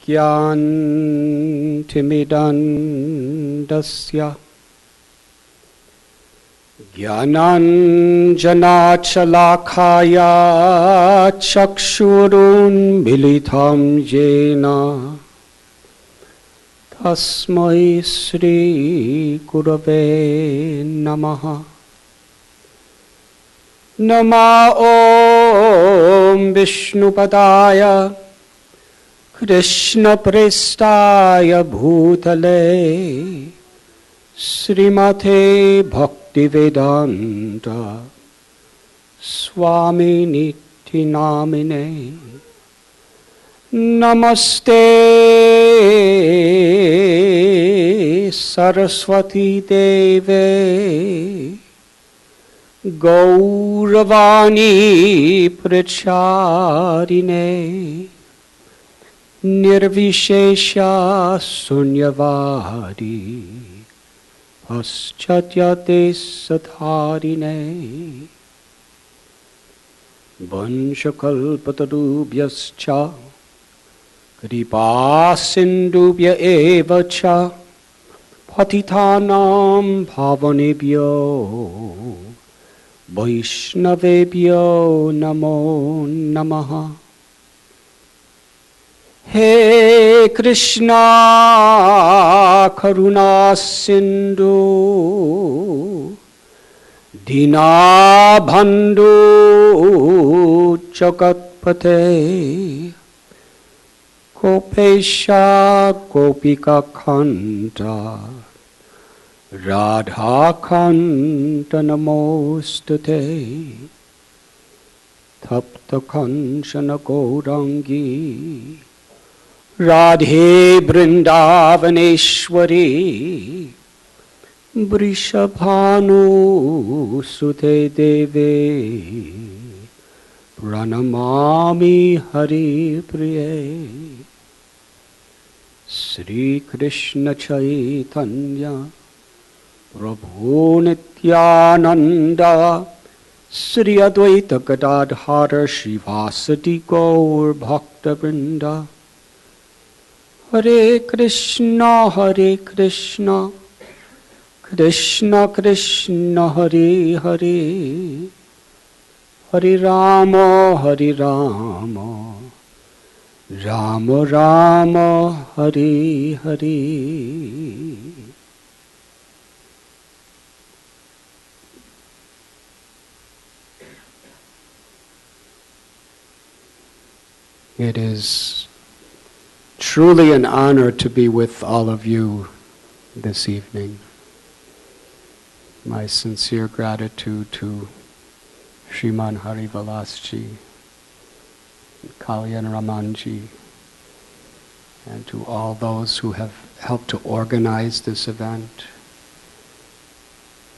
ज्ञानतिमिरन्धस्य ज्ञानाञ्जनशलाकया चक्षुरुन्मीलितं येन तस्मै श्रीगुरवे नमः। नमो ॐ विष्णुपदाय कृष्णप्रेष्ठाय भूतले श्रीमते भक्तिवेदान्त स्वामिनिति नामिने। नमस्ते सरस्वती देवे गौरवाणी प्रचारिणे निर्विशेषा शून्यवादी पाश्चात्यदेशधारिणे। वंशकल्पतरुभ्यश्च कृपासिन्धुभ्य एव च पतितानां पावनेभ्यो वैष्णवेभ्यो नमो नमः। हे कृष्णा करुणा सिन्धु दीनबन्धु जगत्पते गोपेश गोपिकान्त राधाकान्त नमोस्तुते। तप्तकाञ्चन गौराङ्गी राधे वृन्दावनेश्वरी वृषभानुसुते देवे प्रणमामि हरिप्रिये। श्रीकृष्ण चैतन्य प्रभु नित्यानंद श्री अद्वैत गदाधर श्रीवासदि गौर भक्तवृंद। हरे Krishna Krishna Krishna Hare Hare Hare Ram Ram Ram Hare Hare. It is truly an honor to be with all of you this evening. My sincere gratitude to Sriman Hari Vilasji, Kalyan Ramanji, and to all those who have helped to organize this event,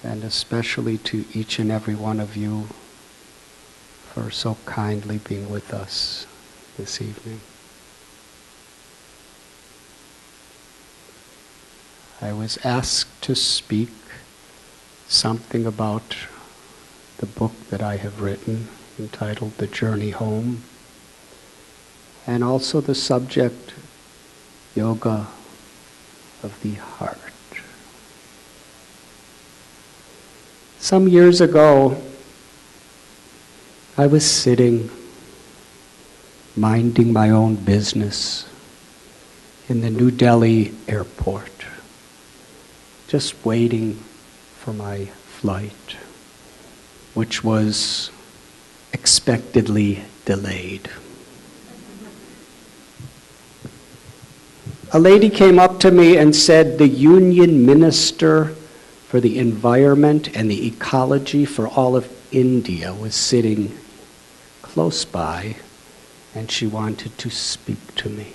and especially to each and every one of you for so kindly being with us this evening. I was asked to speak something about the book that I have written entitled The Journey Home, and also the subject Yoga of the Heart. Some years ago, I was sitting minding my own business in the New Delhi airport, just waiting for my flight, which was expectedly delayed. A lady came up to me and said the Union Minister for the Environment and the Ecology for all of India was sitting close by, and she wanted to speak to me.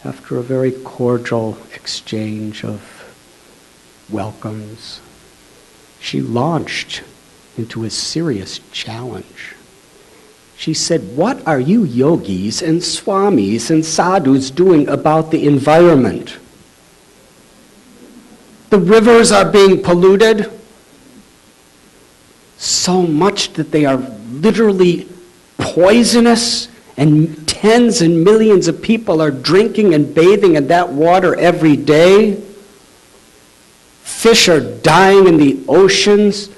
After a very cordial exchange of welcomes, she launched into a serious challenge. She said, "What are you yogis and swamis and sadhus doing about the environment? The rivers are being polluted so much that they are literally poisonous, and tens and millions of people are drinking and bathing in that water every day. Fish are dying in the oceans.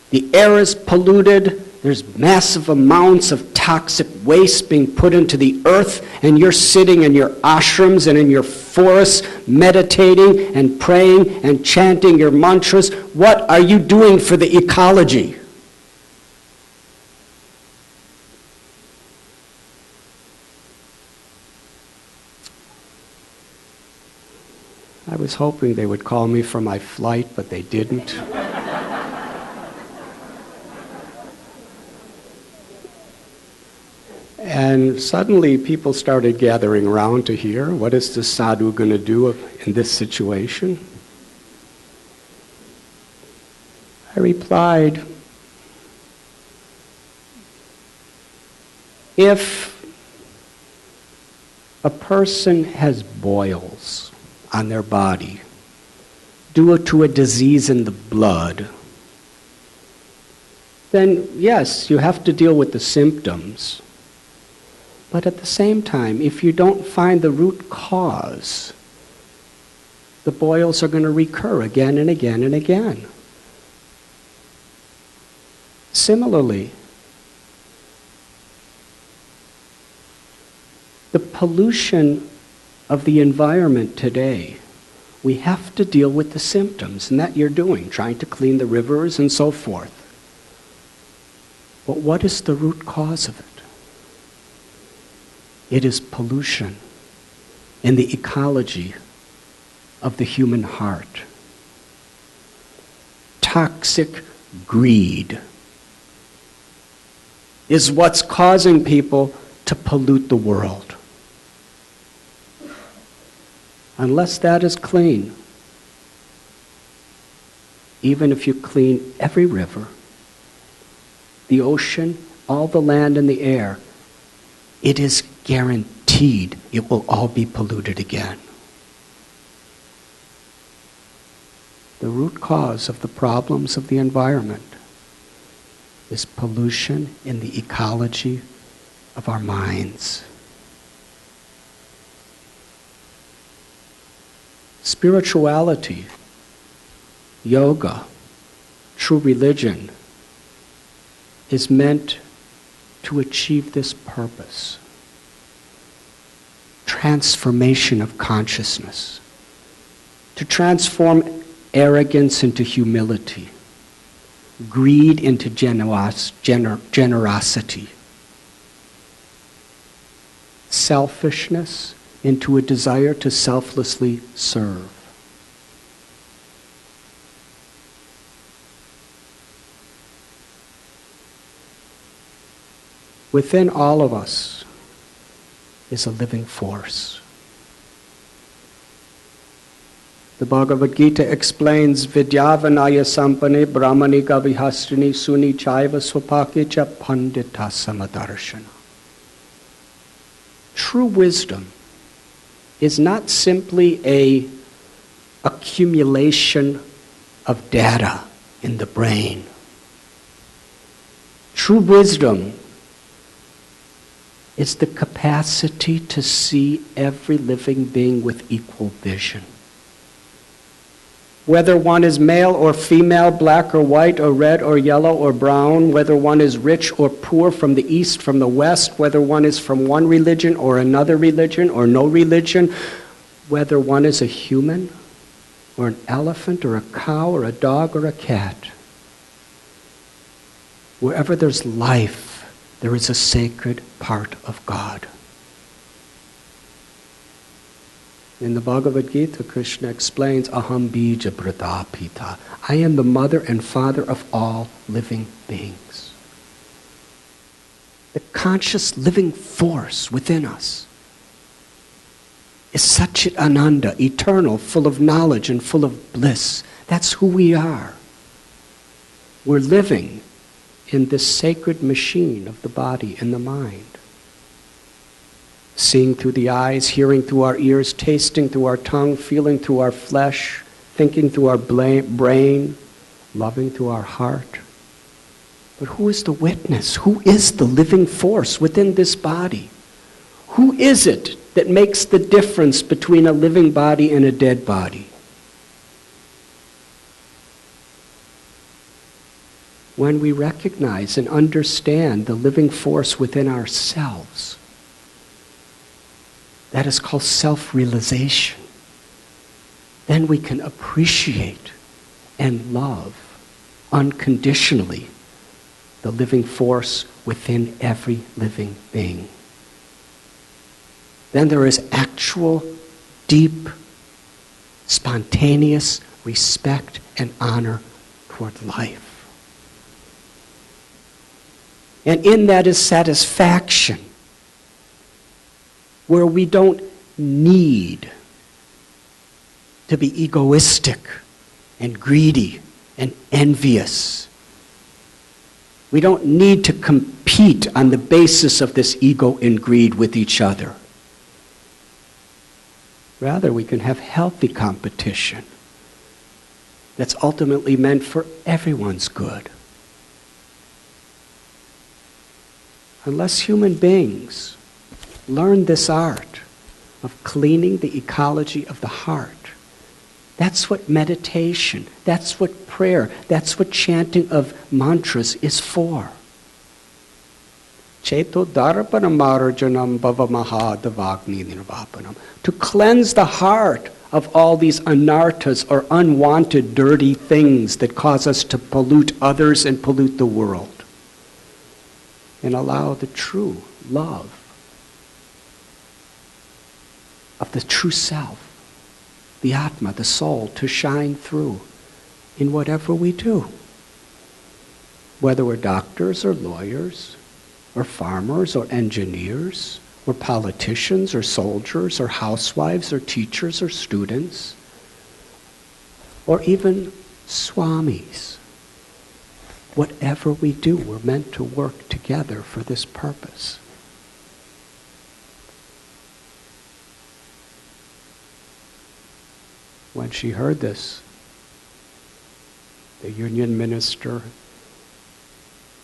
The air is polluted. There's massive amounts of toxic waste being put into the earth, and you're sitting in your ashrams and in your forests meditating and praying and chanting your mantras. What are you doing for the ecology? I was hoping they would call me for my flight, but they didn't. And suddenly people started gathering around to hear, what is the sadhu going to do in this situation? I replied, if a person has boils on their body due to a disease in the blood, then yes, you have to deal with the symptoms. But at the same time, if you don't find the root cause, the boils are going to recur again and again and again. Similarly, the pollution of the environment today, we have to deal with the symptoms, and that you're doing, trying to clean the rivers and so forth. But what is the root cause of it? It is pollution in the ecology of the human heart. Toxic greed is what's causing people to pollute the world. Unless that is clean, even if you clean every river, the ocean, all the land and the air, it is guaranteed it will all be polluted again. The root cause of the problems of the environment is pollution in the ecology of our minds. Spirituality, yoga, true religion is meant to achieve this purpose. Transformation of consciousness. To transform arrogance into humility. Greed into generosity. Selfishness into a desire to selflessly serve. Within all of us is a living force. The Bhagavad Gita explains, Vidyavanaya sampane brahmanika vihastrini suni chaiva swapake cha pandita samadarshana. True wisdom is not simply an accumulation of data in the brain. True wisdom is the capacity to see every living being with equal vision. Whether one is male or female, black or white or red or yellow or brown, whether one is rich or poor, from the east, from the west, whether one is from one religion or another religion or no religion, whether one is a human or an elephant or a cow or a dog or a cat. Wherever there's life, there is a sacred part of God. In the Bhagavad Gita, Krishna explains, Aham bija pradapita. I am the mother and father of all living beings. The conscious living force within us is Satchit Ananda, eternal, full of knowledge and full of bliss. That's who we are. We're living in this sacred machine of the body and the mind. Seeing through the eyes, hearing through our ears, tasting through our tongue, feeling through our flesh, thinking through our brain, loving through our heart. But who is the witness? Who is the living force within this body? Who is it that makes the difference between a living body and a dead body? When we recognize and understand the living force within ourselves, that is called self-realization. Then we can appreciate and love unconditionally the living force within every living being. Then there is actual, deep, spontaneous respect and honor toward life. And in that is satisfaction, where we don't need to be egoistic and greedy and envious. We don't need to compete on the basis of this ego and greed with each other. Rather, we can have healthy competition that's ultimately meant for everyone's good. Unless human beings learn this art of cleaning the ecology of the heart, that's what meditation, that's what prayer, that's what chanting of mantras is for. Cheto darpanam marjanam bhavamaha davagni nirvapanam. To cleanse the heart of all these anarthas or unwanted dirty things that cause us to pollute others and pollute the world. And allow the true love of the true self, the Atma, the soul, to shine through in whatever we do. Whether we're doctors or lawyers, or farmers or engineers, or politicians or soldiers or housewives or teachers or students, or even swamis. Whatever we do, we're meant to work together for this purpose. When she heard this, the union minister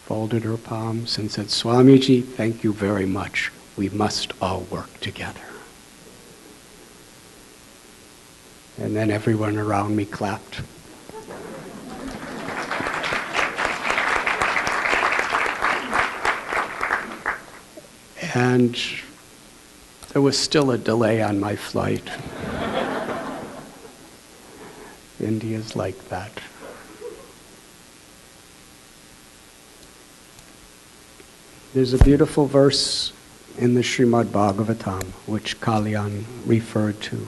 folded her palms and said, "Swamiji, thank you very much. We must all work together." And then everyone around me clapped. And there was still a delay on my flight. India's like that. There's a beautiful verse in the Srimad Bhagavatam, which Kalyan referred to.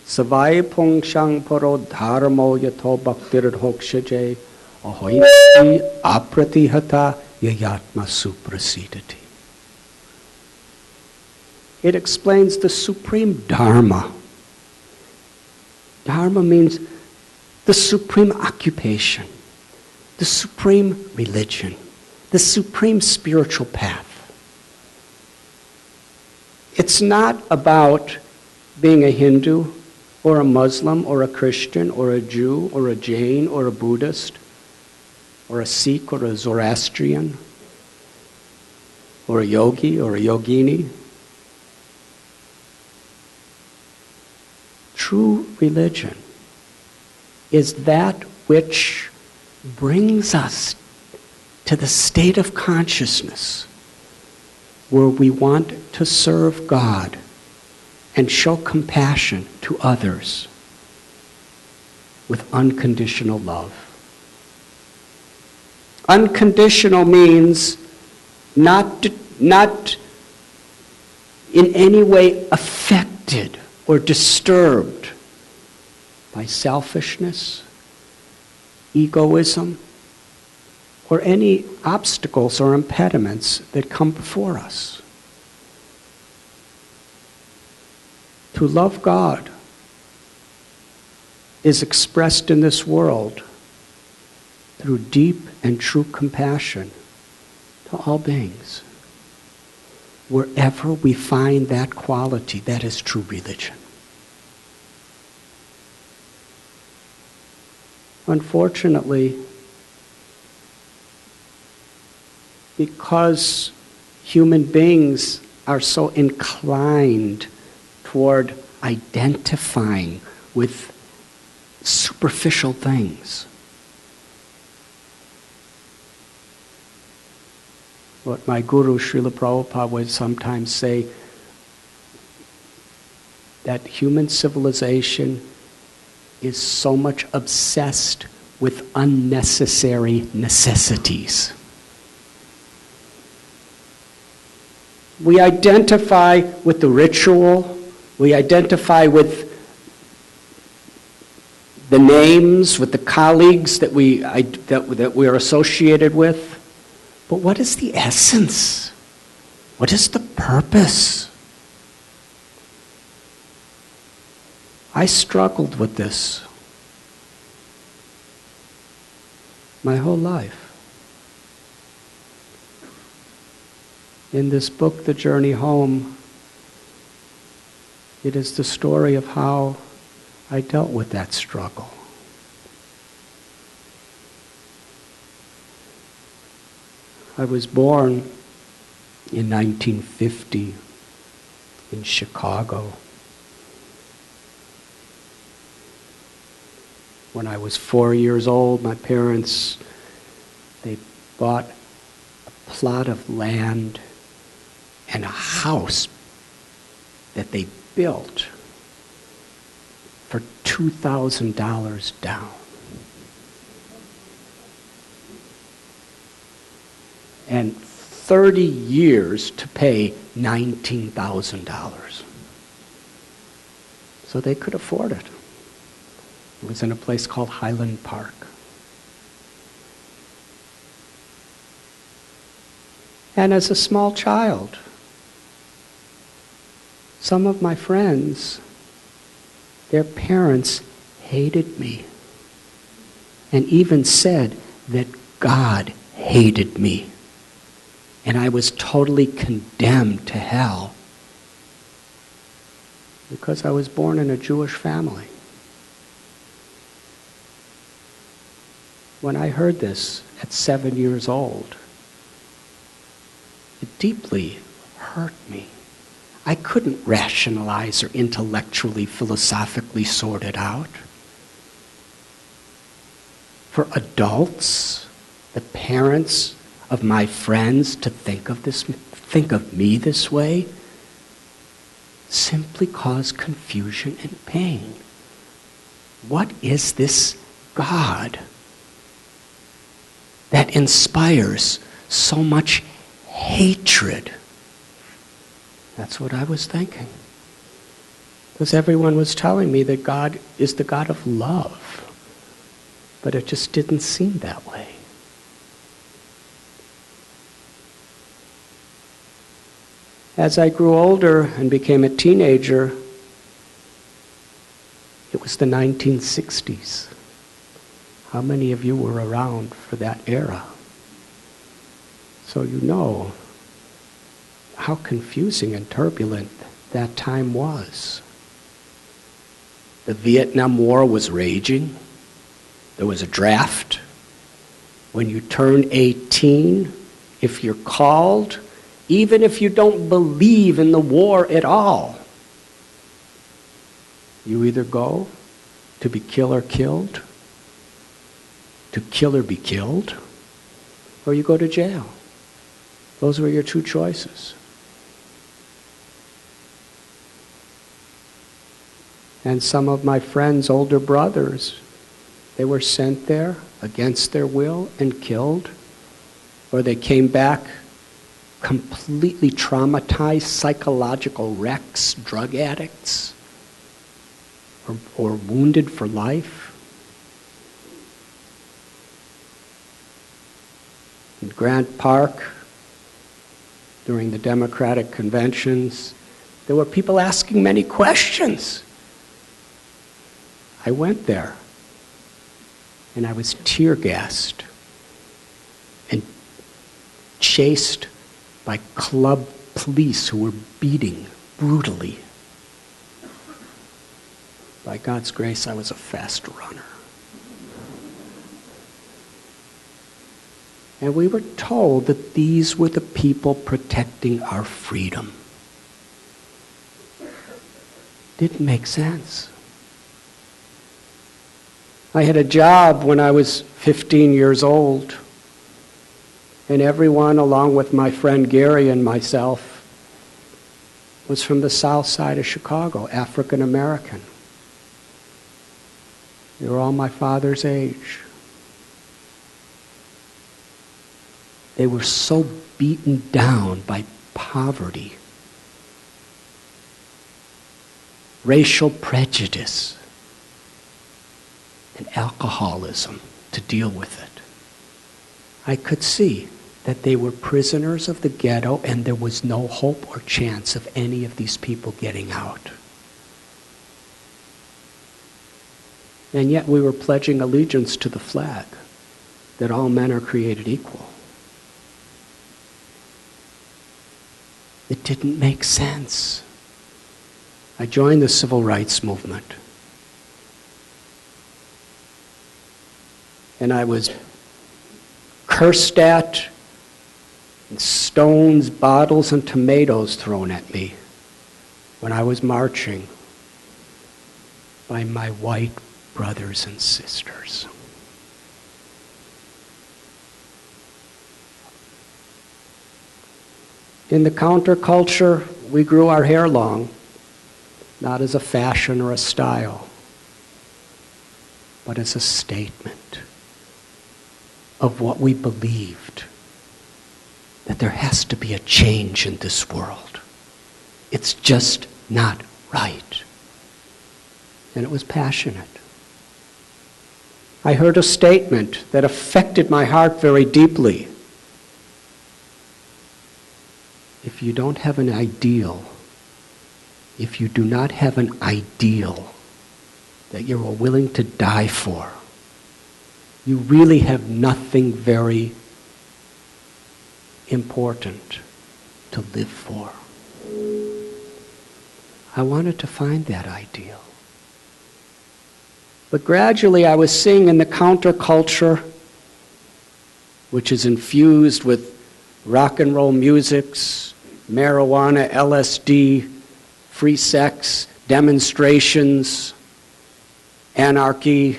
Savai pungshang paro dharmo yato bhaktir hokshaje ahoiti apratihata yayatma suprasidati. It explains the supreme dharma. Dharma means the supreme occupation, the supreme religion, the supreme spiritual path. It's not about being a Hindu or a Muslim or a Christian or a Jew or a Jain or a Buddhist or a Sikh or a Zoroastrian or a yogi or a yogini. True religion is that which brings us to the state of consciousness where we want to serve God and show compassion to others with unconditional love. Unconditional means not in any way affected or disturbed by selfishness, egoism, or any obstacles or impediments that come before us. To love God is expressed in this world through deep and true compassion to all beings. Wherever we find that quality, that is true religion. Unfortunately, because human beings are so inclined toward identifying with superficial things. What my guru, Srila Prabhupada, would sometimes say, that human civilization is so much obsessed with unnecessary necessities. We identify with the ritual, we identify with the names, with the colleagues that we are associated with. But what is the essence? What is the purpose? I struggled with this my whole life. In this book, The Journey Home, it is the story of how I dealt with that struggle. I was born in 1950 in Chicago. When I was 4 years old, my parents, they bought a plot of land and a house that they built for $2,000 down. And 30 years to pay $19,000. So they could afford it. It was in a place called Highland Park. And as a small child, some of my friends, their parents hated me and even said that God hated me. And I was totally condemned to hell because I was born in a Jewish family. When I heard this at 7 years old, it deeply hurt me. I couldn't rationalize or intellectually, philosophically sort it out. For adults, the parents of my friends, to think of me this way, simply caused confusion and pain. What is this God that inspires so much hatred? That's what I was thinking. Because everyone was telling me that God is the God of love. But it just didn't seem that way. As I grew older and became a teenager, it was the 1960s. How many of you were around for that era? So you know how confusing and turbulent that time was. The Vietnam War was raging. There was a draft. When you turn 18, if you're called, even if you don't believe in the war at all, you either go to be killed or killed, to kill or be killed, or you go to jail. Those were your two choices. And some of my friends' older brothers, they were sent there against their will and killed, or they came back completely traumatized, psychological wrecks, drug addicts, or wounded for life. In Grant Park, during the Democratic conventions, there were people asking many questions. I went there, and I was tear gassed and chased by club police who were beating brutally. By God's grace, I was a fast runner. And we were told that these were the people protecting our freedom. Didn't make sense. I had a job when I was 15 years old, and everyone, along with my friend Gary and myself, was from the south side of Chicago, African American. They were all my father's age. They were so beaten down by poverty, racial prejudice, and alcoholism to deal with it. I could see that they were prisoners of the ghetto and there was no hope or chance of any of these people getting out. And yet we were pledging allegiance to the flag that all men are created equal. It didn't make sense. I joined the civil rights movement. And I was cursed at, and stones, bottles, and tomatoes thrown at me when I was marching by my white brothers and sisters. In the counterculture, we grew our hair long, not as a fashion or a style, but as a statement of what we believed, that there has to be a change in this world. It's just not right. And it was passionate. I heard a statement that affected my heart very deeply. If you don't have an ideal, if you do not have an ideal that you are willing to die for, you really have nothing very important to live for. I wanted to find that ideal. But gradually I was seeing in the counterculture, which is infused with rock and roll musics, marijuana, LSD, free sex, demonstrations, anarchy,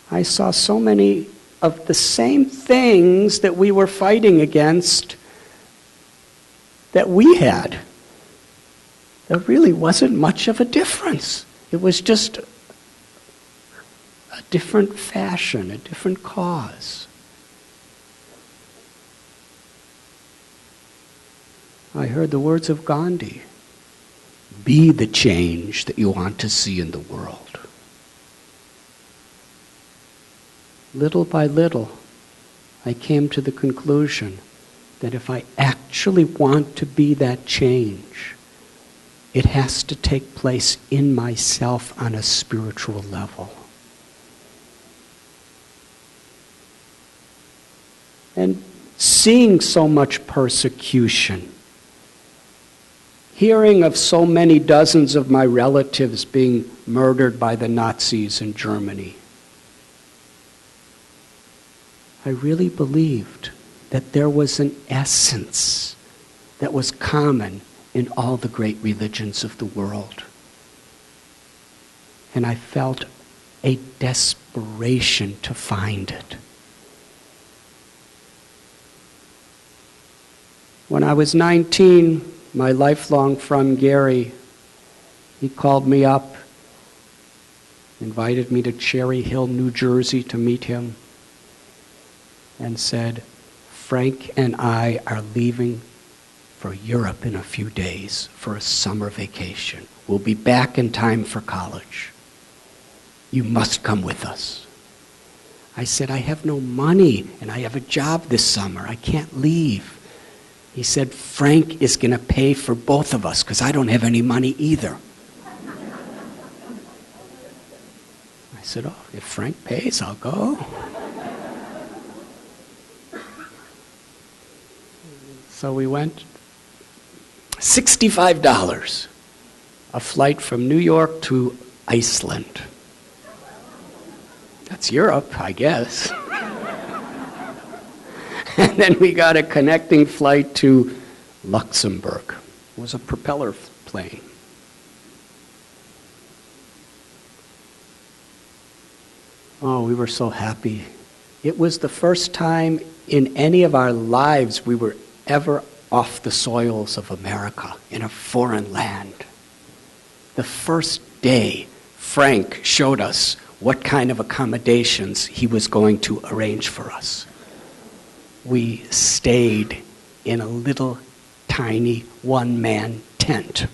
I saw so many of the same things that we were fighting against that we had. There really wasn't much of a difference. It was just a different fashion, a different cause. I heard the words of Gandhi, be the change that you want to see in the world. Little by little, I came to the conclusion that if I actually want to be that change, it has to take place in myself on a spiritual level. And seeing so much persecution, hearing of so many dozens of my relatives being murdered by the Nazis in Germany, I really believed that there was an essence that was common in all the great religions of the world. And I felt a desperation to find it. When I was 19, my lifelong friend Gary, he called me up, invited me to Cherry Hill, New Jersey to meet him, and said, Frank and I are leaving for Europe in a few days for a summer vacation. We'll be back in time for college. You must come with us. I said, I have no money and I have a job this summer. I can't leave. He said, Frank is going to pay for both of us because I don't have any money either. I said, oh, if Frank pays, I'll go. So we went, $65, a flight from New York to Iceland. That's Europe, I guess. And then we got a connecting flight to Luxembourg. It was a propeller plane. Oh, we were so happy. It was the first time in any of our lives we were ever off the soils of America, in a foreign land. The first day, Frank showed us what kind of accommodations he was going to arrange for us. We stayed in a little tiny one-man tent.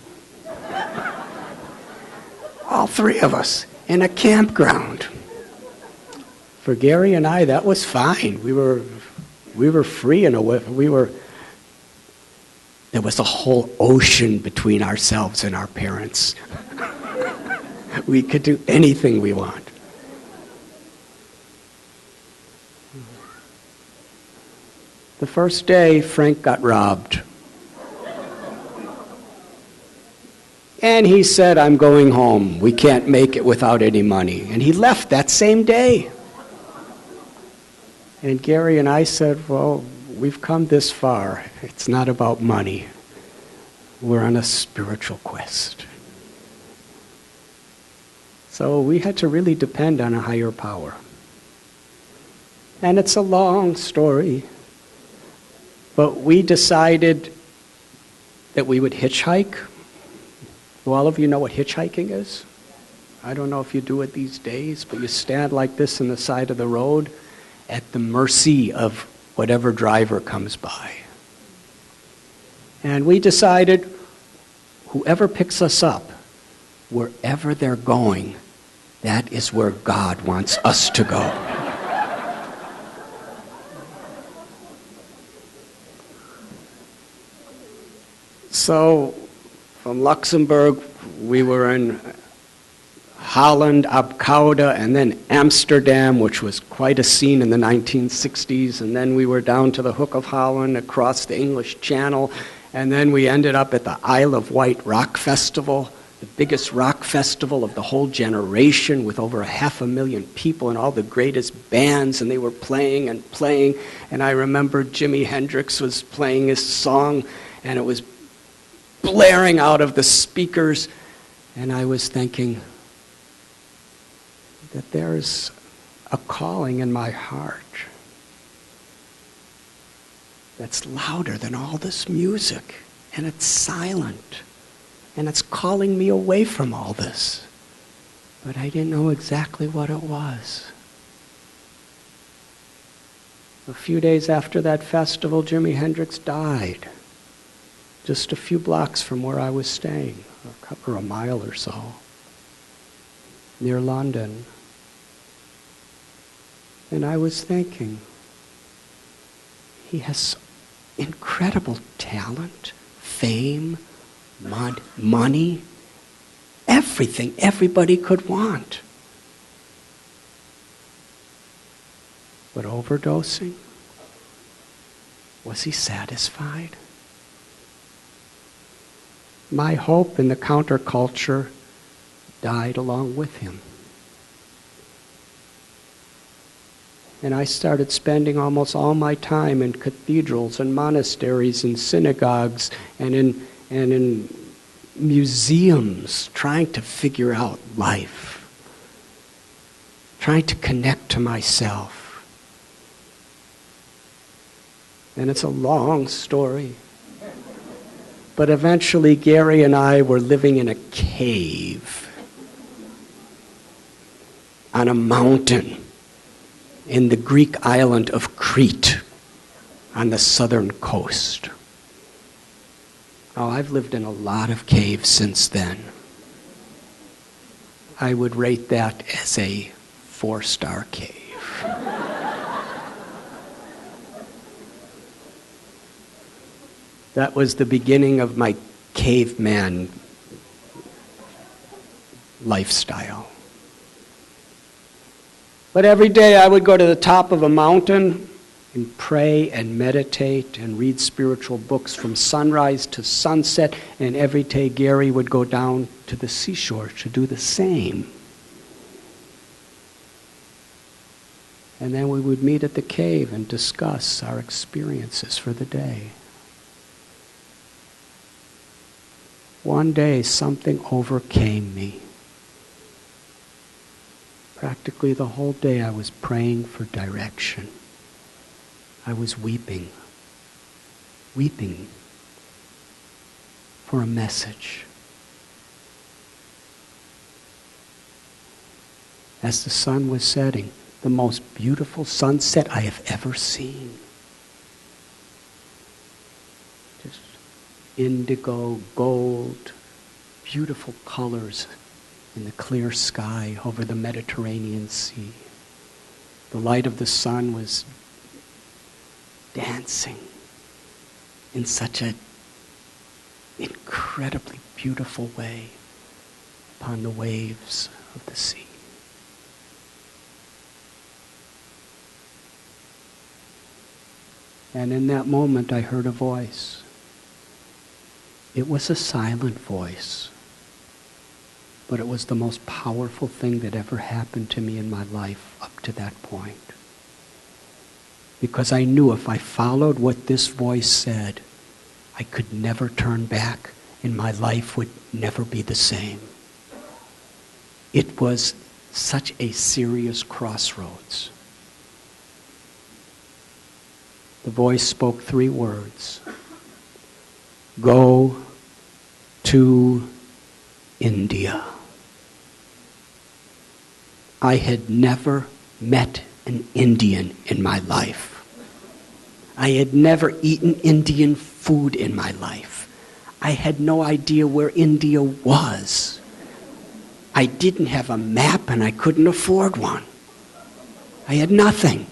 All three of us in a campground. For Gary and I, that was fine. We were free in a way. There was a whole ocean between ourselves and our parents. We could do anything we want. The first day, Frank got robbed. And he said, "I'm going home. We can't make it without any money." And he left that same day. And Gary and I said, "Well, we've come this far. It's not about money. We're on a spiritual quest." So we had to really depend on a higher power. And it's a long story. But we decided that we would hitchhike. Do all of you know what hitchhiking is? I don't know if you do it these days, but you stand like this on the side of the road at the mercy of whatever driver comes by. And we decided whoever picks us up, wherever they're going, that is where God wants us to go. So, from Luxembourg, we were in Holland, Abcouda, and then Amsterdam, which was quite a scene in the 1960s. And then we were down to the Hook of Holland, across the English Channel. And then we ended up at the Isle of Wight Rock Festival, the biggest rock festival of the whole generation, with over 500,000 people and all the greatest bands. And they were playing and playing. And I remember Jimi Hendrix was playing his song, and it was blaring out of the speakers. And I was thinking that there's a calling in my heart that's louder than all this music, and it's silent, and it's calling me away from all this. But I didn't know exactly what it was. A few days after that festival, Jimi Hendrix died, just a few blocks from where I was staying, or a mile or so, near London. And I was thinking, he has incredible talent, fame, money, everything everybody could want. But overdosing? Was he satisfied? My hope in the counterculture died along with him. And I started spending almost all my time in cathedrals and monasteries and synagogues and in museums, trying to figure out life, trying to connect to myself. And it's a long story. But eventually Gary and I were living in a cave on a mountain in the Greek island of Crete on the southern coast. Oh, I've lived in a lot of caves since then. I would rate that as a 4-star cave. That was the beginning of my caveman lifestyle. But every day I would go to the top of a mountain and pray and meditate and read spiritual books from sunrise to sunset. And every day Gary would go down to the seashore to do the same. And then we would meet at the cave and discuss our experiences for the day. One day, something overcame me. Practically the whole day I was praying for direction. I was weeping for a message. As the sun was setting, the most beautiful sunset I have ever seen. Just indigo, gold, beautiful colors in the clear sky over the Mediterranean Sea. The light of the sun was dancing in such an incredibly beautiful way upon the waves of the sea. And in that moment I heard a voice. It was a silent voice, but it was the most powerful thing that ever happened to me in my life up to that point. Because I knew if I followed what this voice said, I could never turn back and my life would never be the same. It was such a serious crossroads. The voice spoke 3 words. Go to India. I had never met an Indian in my life. I had never eaten Indian food in my life. I had no idea where India was. I didn't have a map and I couldn't afford one. I had nothing.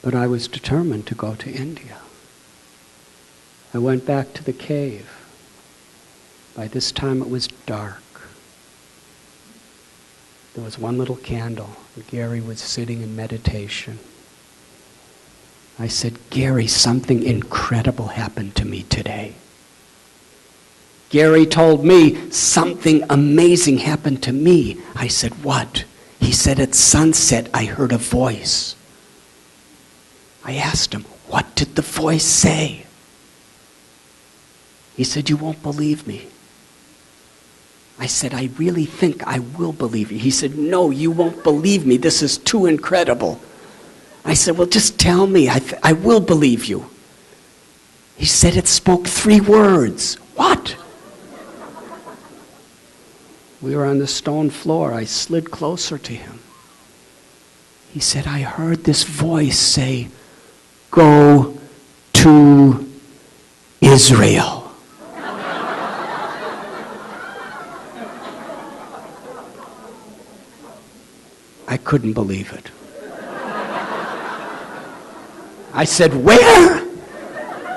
But I was determined to go to India. I went back to the cave. By this time it was dark. There was one little candle, and Gary was sitting in meditation. I said, Gary, something incredible happened to me today. Gary told me something amazing happened to me. I said, what? He said, at sunset I heard a voice. I asked him, what did the voice say? He said, you won't believe me. I said, I really think I will believe you. He said, no, you won't believe me. This is too incredible. I said, well, just tell me. I will believe you. He said, it spoke 3 words. What? We were on the stone floor. I slid closer to him. He said, I heard this voice say, go to Israel. I couldn't believe it. I said, where?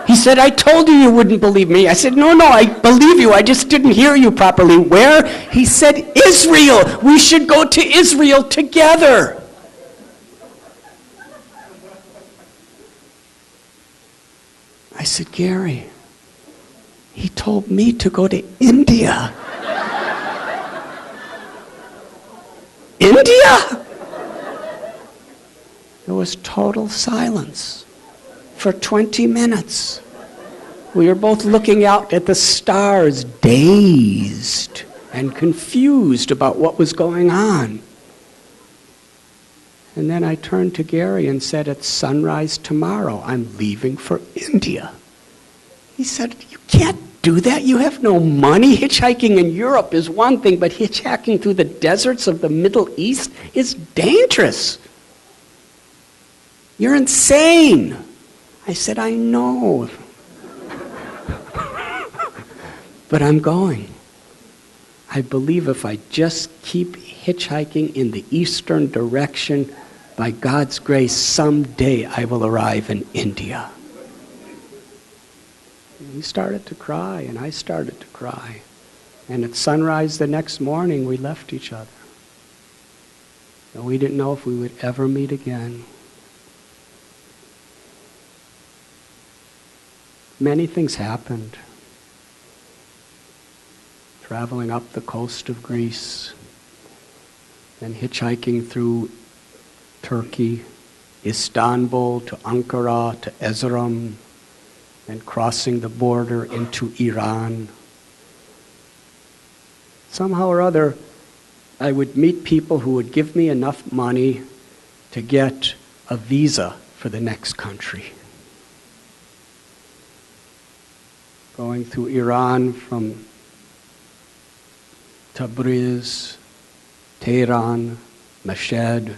He said, I told you wouldn't believe me. I said, no, I believe you. I just didn't hear you properly. Where? He said, Israel. We should go to Israel together. I said, Gary, he told me to go to India. India? There was total silence for 20 minutes. We were both looking out at the stars, dazed and confused about what was going on. And then I turned to Gary and said, at sunrise tomorrow, I'm leaving for India. He said, you can't do that. You have no money. Hitchhiking in Europe is one thing, but hitchhiking through the deserts of the Middle East is dangerous. You're insane. I said, I know. But I'm going. I believe if I just keep hitchhiking in the eastern direction, by God's grace, someday I will arrive in India. And he started to cry, and I started to cry. And at sunrise the next morning, we left each other. And we didn't know if we would ever meet again. Many things happened. Traveling up the coast of Greece, and hitchhiking through Turkey, Istanbul to Ankara to Erzurum, and crossing the border into Iran. Somehow or other, I would meet people who would give me enough money to get a visa for the next country. Going through Iran from Tabriz, Tehran, Mashhad.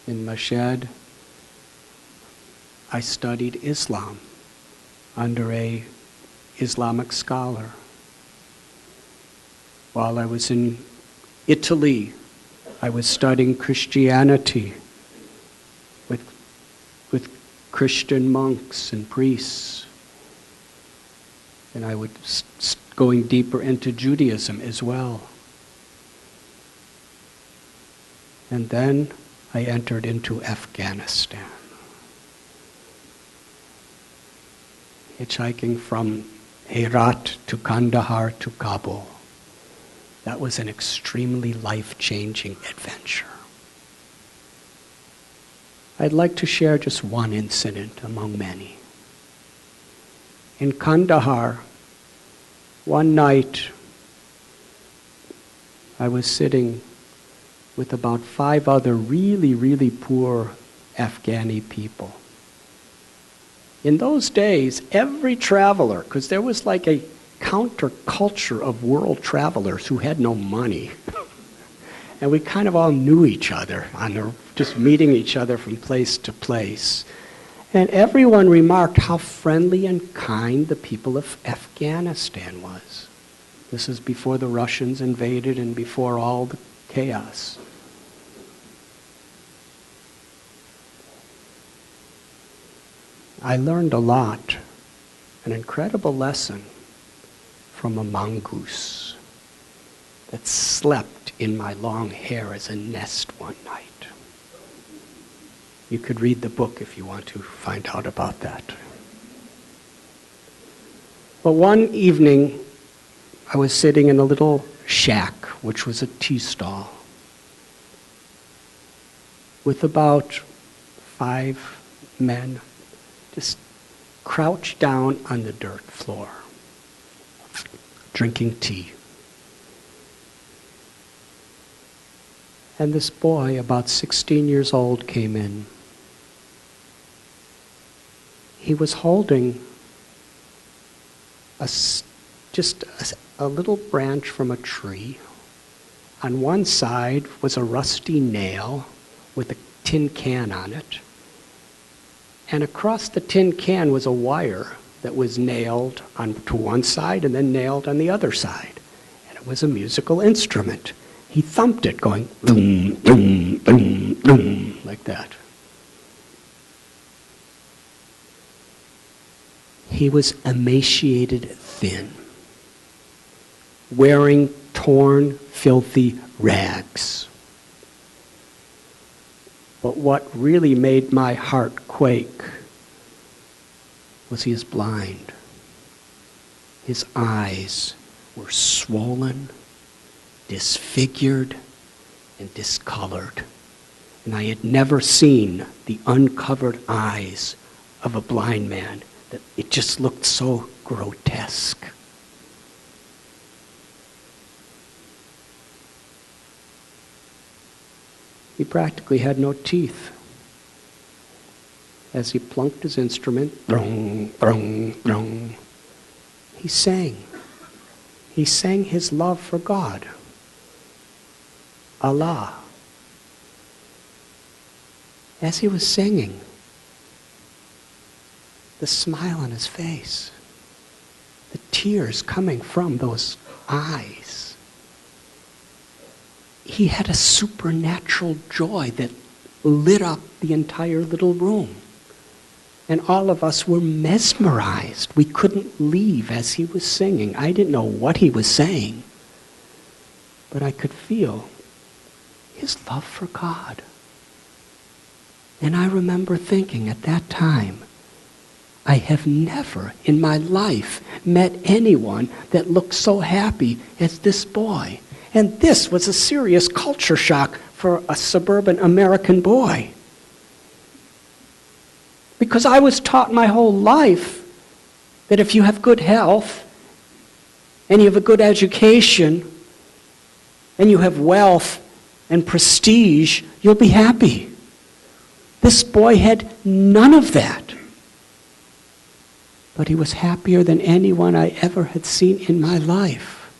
In Mashhad, I studied Islam under an Islamic scholar. While I was in Italy, I was studying Christianity with Christian monks and priests. And I was going deeper into Judaism as well. And then I entered into Afghanistan. Hitchhiking from Herat to Kandahar to Kabul. That was an extremely life-changing adventure. I'd like to share just one incident among many. In Kandahar, one night, I was sitting with about 5 other really, really poor Afghani people. In those days, every traveler, because there was like a counterculture of world travelers who had no money, and we kind of all knew each other, just meeting each other from place to place. And everyone remarked how friendly and kind the people of Afghanistan was. This is before the Russians invaded and before all the chaos. I learned a lot, an incredible lesson from a mongoose that slept in my long hair as a nest one night. You could read the book if you want to find out about that. But one evening, I was sitting in a little shack, which was a tea stall, with about 5 men just crouched down on the dirt floor, drinking tea. And this boy, about 16 years old, came in. He was holding just a little branch from a tree. On one side was a rusty nail with a tin can on it. And across the tin can was a wire that was nailed to one side and then nailed on the other side. And it was a musical instrument. He thumped it, going boom, boom, boom, boom, like that. He was emaciated thin, wearing torn, filthy rags. But what really made my heart quake was he is blind. His eyes were swollen, disfigured, and discolored. And I had never seen the uncovered eyes of a blind man. That it just looked so grotesque. He practically had no teeth. As he plunked his instrument, brung, brung, brung, he sang. He sang his love for God, Allah. As he was singing, the smile on his face, the tears coming from those eyes. He had a supernatural joy that lit up the entire little room. And all of us were mesmerized. We couldn't leave as he was singing. I didn't know what he was saying, but I could feel his love for God. And I remember thinking at that time, I have never in my life met anyone that looked so happy as this boy. And this was a serious culture shock for a suburban American boy. Because I was taught my whole life that if you have good health, and you have a good education, and you have wealth and prestige, you'll be happy. This boy had none of that. But he was happier than anyone I ever had seen in my life,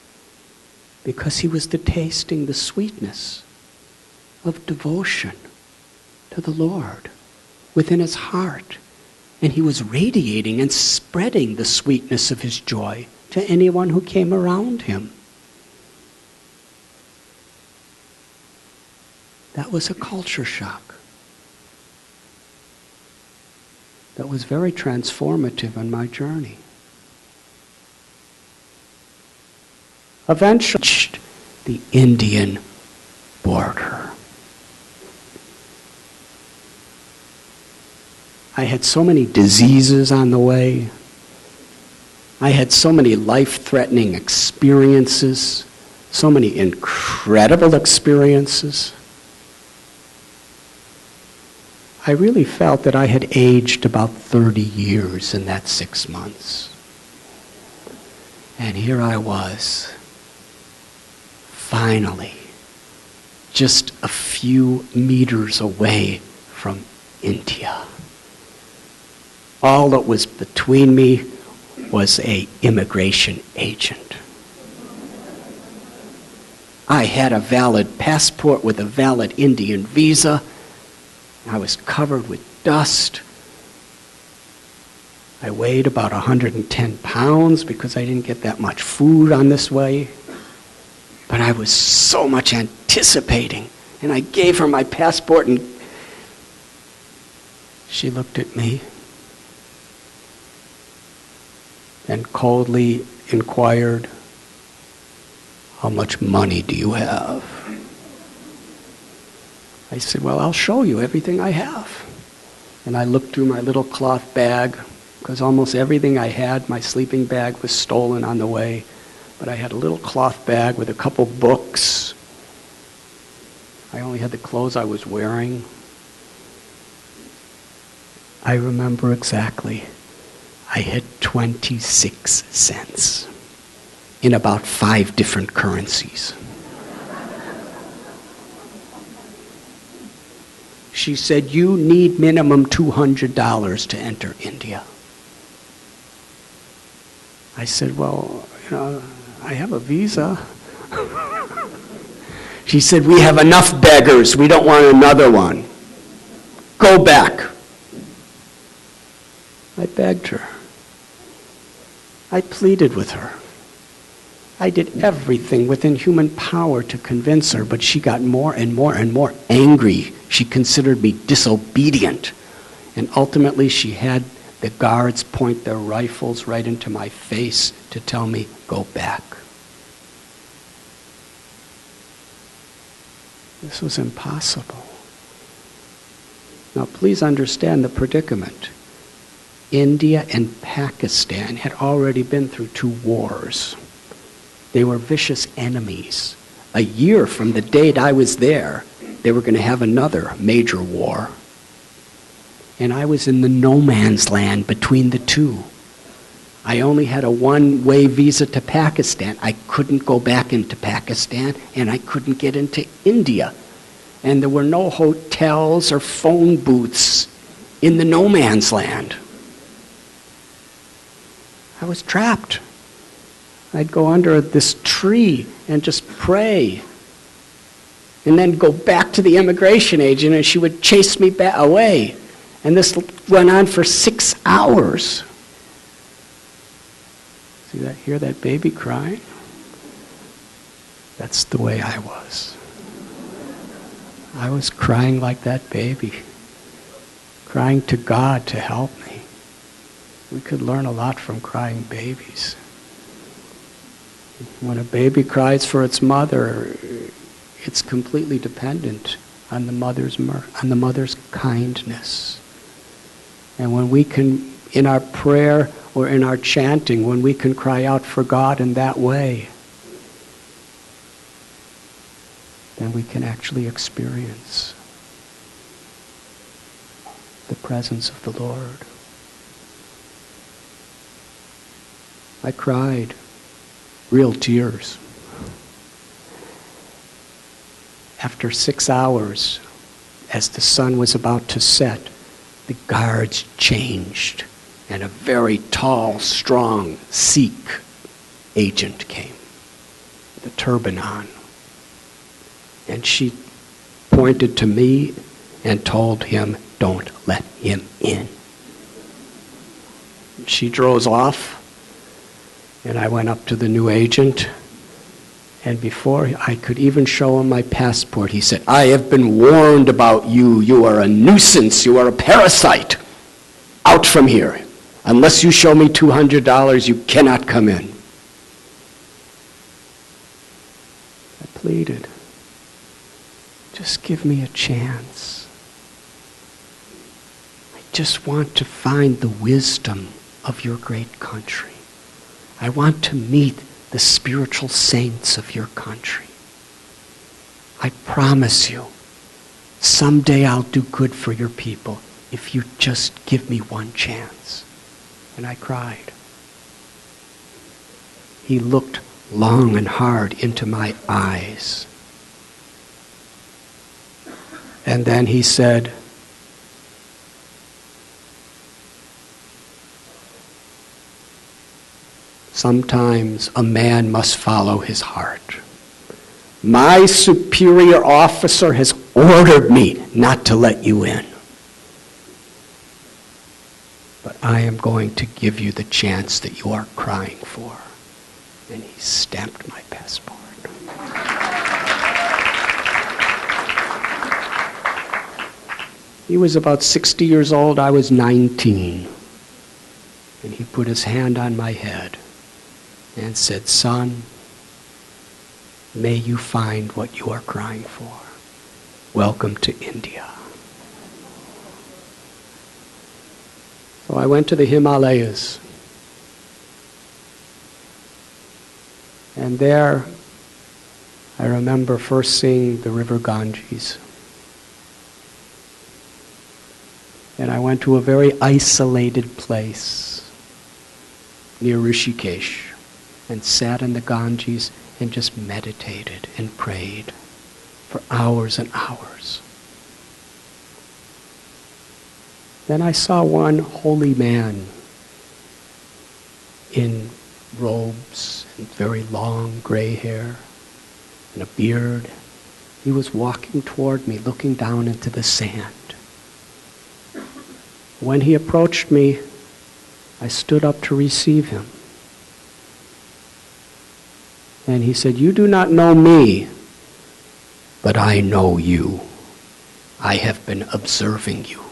because he was tasting the sweetness of devotion to the Lord within his heart. And he was radiating and spreading the sweetness of his joy to anyone who came around him. That was a culture shock. That was very transformative in my journey. Eventually, the Indian border. I had so many diseases on the way. I had so many life-threatening experiences, so many incredible experiences. I really felt that I had aged about 30 years in that 6 months. And here I was, finally, just a few meters away from India. All that was between me was an immigration agent. I had a valid passport with a valid Indian visa. I was covered with dust. I weighed about 110 pounds because I didn't get that much food on this way. But I was so much anticipating. And I gave her my passport, and she looked at me and coldly inquired, "How much money do you have?" I said, "Well, I'll show you everything I have." And I looked through my little cloth bag, because almost everything I had, my sleeping bag was stolen on the way. But I had a little cloth bag with a couple books. I only had the clothes I was wearing. I remember exactly. I had 26 cents in about 5 different currencies. She said, "You need minimum $200 to enter India." I said, "Well, I have a visa." She said, "We have enough beggars. We don't want another one. Go back." I begged her. I pleaded with her. I did everything within human power to convince her, but she got more and more and more angry. She considered me disobedient. And ultimately she had the guards point their rifles right into my face to tell me, "Go back." This was impossible. Now please understand the predicament. India and Pakistan had already been through 2 wars. They were vicious enemies. A year from the date I was there, they were going to have another major war. And I was in the no man's land between the two. I only had a one-way visa to Pakistan. I couldn't go back into Pakistan, and I couldn't get into India. And there were no hotels or phone booths in the no man's land. I was trapped. I'd go under this tree and just pray, and then go back to the immigration agent, and she would chase me away. And this went on for 6 hours. See that? Hear that baby crying? That's the way I was. I was crying like that baby, crying to God to help me. We could learn a lot from crying babies. When a baby cries for its mother, it's completely dependent on the mother's kindness. And when we can, in our prayer or in our chanting, when we can cry out for God in that way, then we can actually experience the presence of the Lord. I cried real tears. After 6 hours, as the sun was about to set, the guards changed, and a very tall, strong Sikh agent came, with a turban on. And she pointed to me and told him, "Don't let him in." She drove off, and I went up to the new agent, and before I could even show him my passport, he said, "I have been warned about you. You are a nuisance. You are a parasite. Out from here. Unless you show me $200, you cannot come in." I pleaded, "Just give me a chance. I just want to find the wisdom of your great country. I want to meet the spiritual saints of your country. I promise you, someday I'll do good for your people if you just give me one chance." And I cried. He looked long and hard into my eyes. And then he said, "Sometimes a man must follow his heart. My superior officer has ordered me not to let you in. But I am going to give you the chance that you are crying for." And he stamped my passport. He was about 60 years old. I was 19. And he put his hand on my head and said, "Son, may you find what you are crying for. Welcome to India." So I went to the Himalayas. And there, I remember first seeing the river Ganges. And I went to a very isolated place near Rishikesh and sat in the Ganges and just meditated and prayed for hours and hours. Then I saw one holy man in robes and very long gray hair and a beard. He was walking toward me, looking down into the sand. When he approached me, I stood up to receive him. And he said, "You do not know me, but I know you. I have been observing you.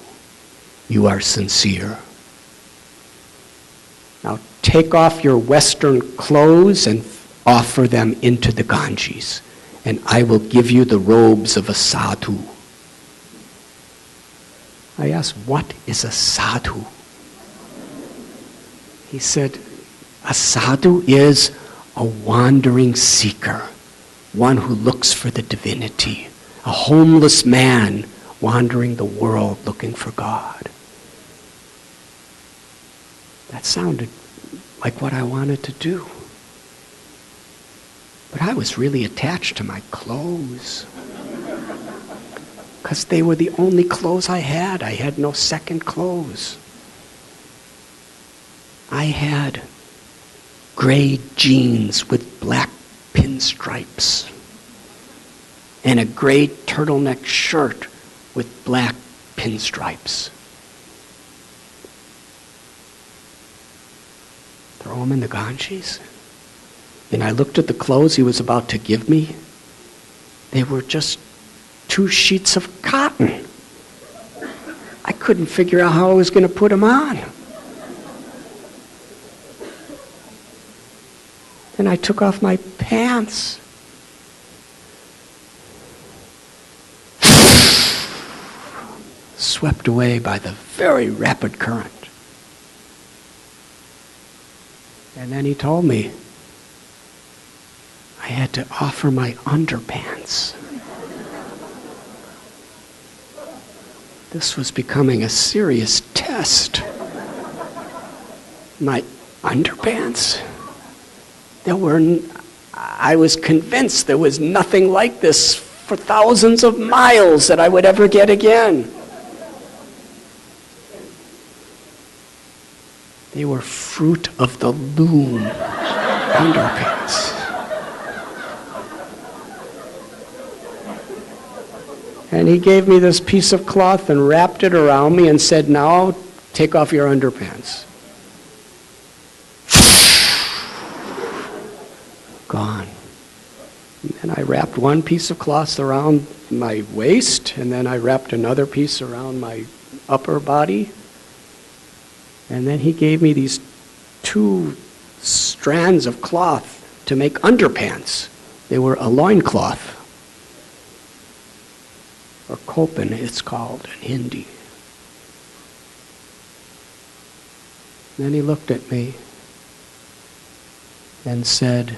You are sincere. Now take off your Western clothes and offer them into the Ganges, and I will give you the robes of a sadhu." I asked, "What is a sadhu?" He said, "A sadhu is a wandering seeker, one who looks for the divinity, a homeless man wandering the world looking for God." That sounded like what I wanted to do. But I was really attached to my clothes, because they were the only clothes I had. I had no second clothes. I had gray jeans with black pinstripes and a gray turtleneck shirt with black pinstripes. Throw them in the Ganges? And I looked at the clothes he was about to give me. They were just 2 sheets of cotton. I couldn't figure out how I was going to put them on. And I took off my pants. Swept away by the very rapid current. And then he told me I had to offer my underpants. this was becoming a serious test. My underpants, I was convinced there was nothing like this for thousands of miles that I would ever get again. They were fruit of the loom underpants. And he gave me this piece of cloth and wrapped it around me and said, now take off your underpants. Gone. And then I wrapped one piece of cloth around my waist, and then I wrapped another piece around my upper body. And then he gave me these 2 strands of cloth to make underpants. They were a loincloth, or kopan it's called in Hindi. Then he looked at me and said,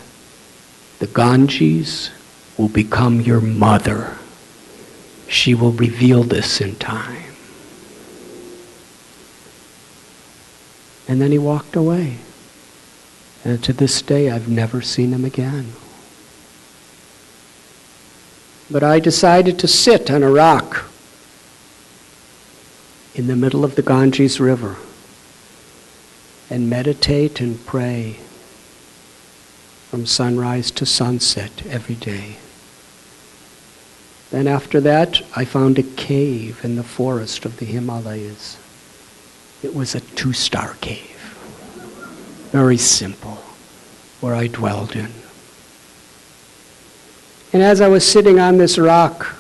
the Ganges will become your mother. She will reveal this in time. And then he walked away. And to this day, I've never seen him again. But I decided to sit on a rock in the middle of the Ganges River and meditate and pray from sunrise to sunset every day. Then after that, I found a cave in the forest of the Himalayas. It was a 2-star cave, very simple, where I dwelled in. And as I was sitting on this rock,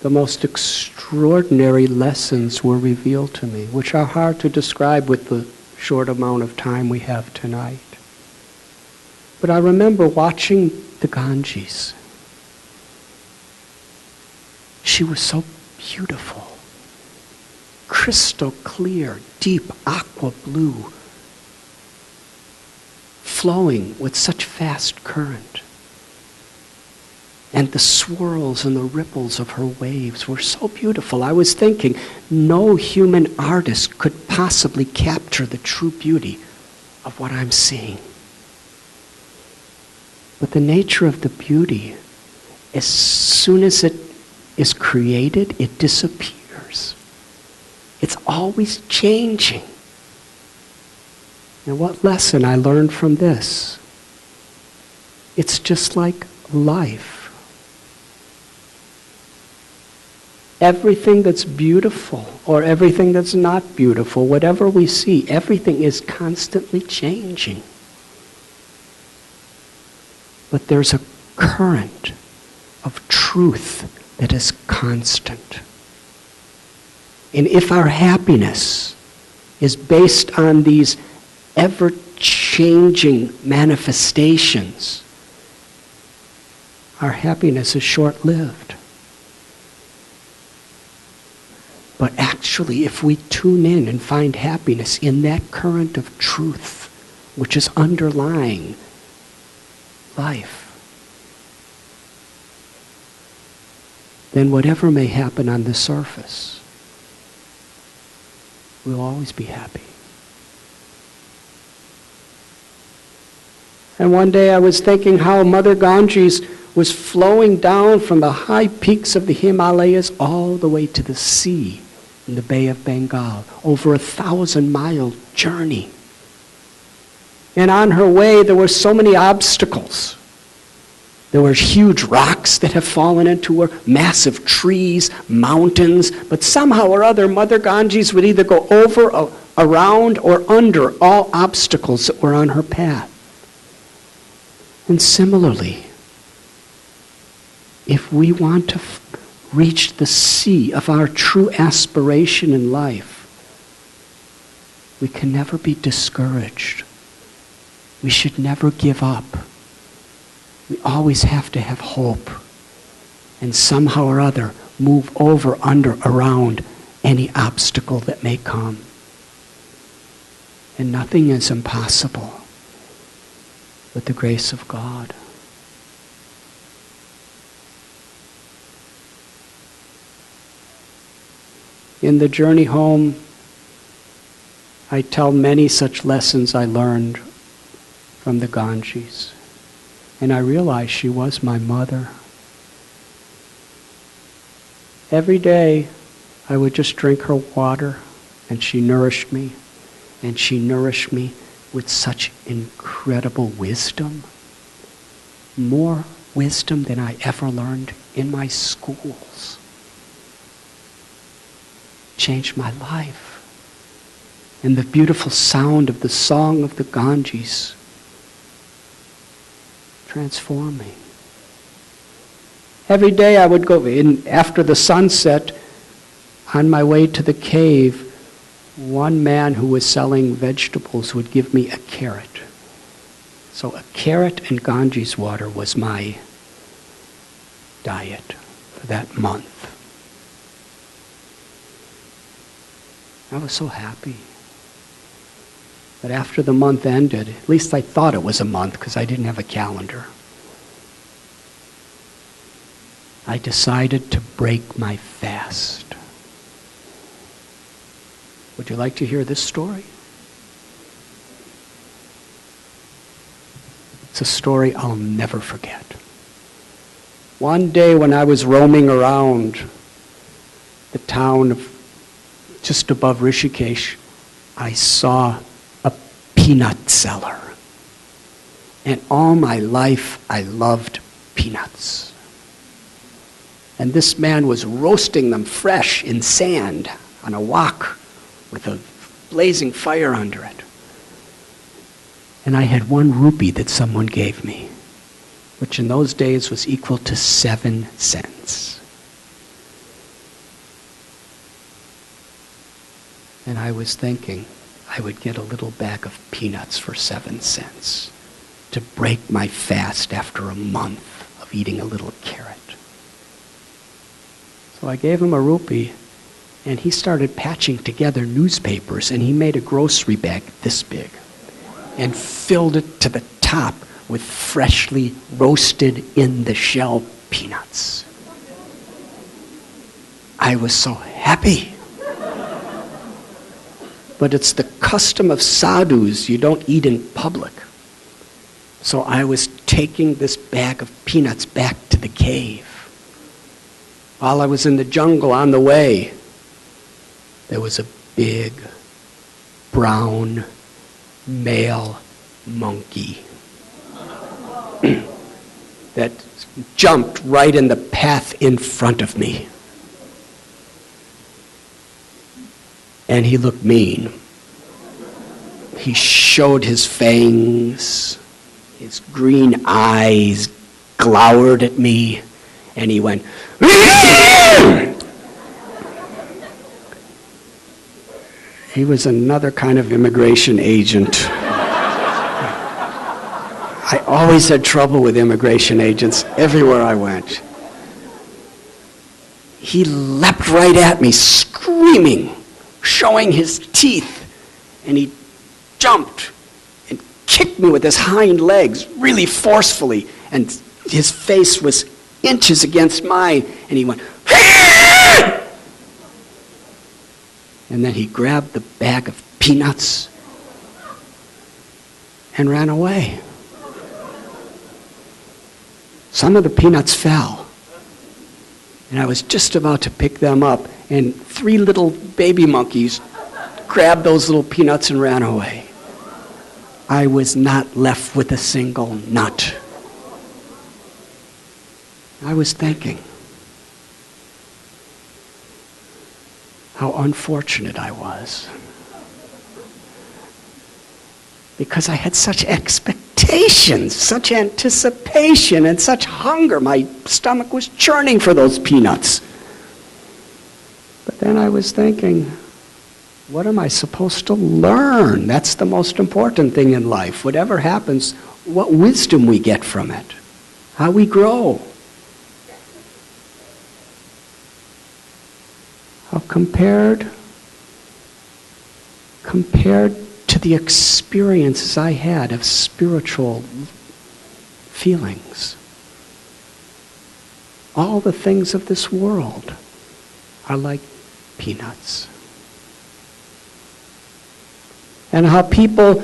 the most extraordinary lessons were revealed to me, which are hard to describe with the short amount of time we have tonight. But I remember watching the Ganges. She was so beautiful. Crystal clear, deep aqua blue, flowing with such fast current. And the swirls and the ripples of her waves were so beautiful. I was thinking, no human artist could possibly capture the true beauty of what I'm seeing. But the nature of the beauty, as soon as it is created, it disappears. It's always changing. And what lesson I learned from this? It's just like life. Everything that's beautiful or everything that's not beautiful, whatever we see, everything is constantly changing. But there's a current of truth that is constant. And if our happiness is based on these ever-changing manifestations, our happiness is short-lived. But actually, if we tune in and find happiness in that current of truth, which is underlying life, then whatever may happen on the surface, we'll always be happy. And one day I was thinking how Mother Ganges was flowing down from the high peaks of the Himalayas all the way to the sea in the Bay of Bengal, over a 1,000-mile journey. And on her way, there were so many obstacles. There were huge rocks that have fallen into her, massive trees, mountains, but somehow or other, Mother Ganges would either go over, around, or under all obstacles that were on her path. And similarly, if we want to reach the sea of our true aspiration in life, we can never be discouraged. We should never give up. We always have to have hope and somehow or other move over, under, around any obstacle that may come. And nothing is impossible with the grace of God. In the journey home, I tell many such lessons I learned from the Ganges. And I realized she was my mother. Every day, I would just drink her water, and she nourished me. And she nourished me with such incredible wisdom. More wisdom than I ever learned in my schools. Changed my life. And the beautiful sound of the song of the Ganges transformed me. Every day I would go in after the sunset, on my way to the cave, one man who was selling vegetables would give me a carrot. So a carrot and Ganges water was my diet for that month. I was so happy. But after the month ended, at least I thought it was a month because I didn't have a calendar, I decided to break my fast. Would you like to hear this story? It's a story I'll never forget. One day when I was roaming around the town of just above Rishikesh, I saw a peanut seller. And all my life I loved peanuts. And this man was roasting them fresh in sand on a wok with a blazing fire under it. And I had 1 rupee that someone gave me, which in those days was equal to 7 cents. And I was thinking I would get a little bag of peanuts for 7 cents to break my fast after a month of eating a little carrot. So I gave him a rupee, and he started patching together newspapers, and he made a grocery bag this big and filled it to the top with freshly roasted in the shell peanuts. I was so happy. But it's the custom of sadhus, you don't eat in public. So I was taking this bag of peanuts back to the cave. While I was in the jungle on the way, there was a big, brown, male monkey that jumped right in the path in front of me. And he looked mean. He showed his fangs, his green eyes glowered at me, and he went, he was another kind of immigration agent. I always had trouble with immigration agents everywhere I went. He leapt right at me, screaming, showing his teeth, and he jumped and kicked me with his hind legs really forcefully, and his face was inches against mine, and he went, and then he grabbed the bag of peanuts and ran away. Some of the peanuts fell, and I was just about to pick them up, and 3 little baby monkeys grabbed those little peanuts and ran away. I was not left with a single nut. I was thinking how unfortunate I was. Because I had such expectations, such anticipation, and such hunger. My stomach was churning for those peanuts. But then I was thinking, what am I supposed to learn? That's the most important thing in life. Whatever happens, what wisdom we get from it, how we grow. How compared to the experiences I had of spiritual feelings, all the things of this world are like peanuts. And how people,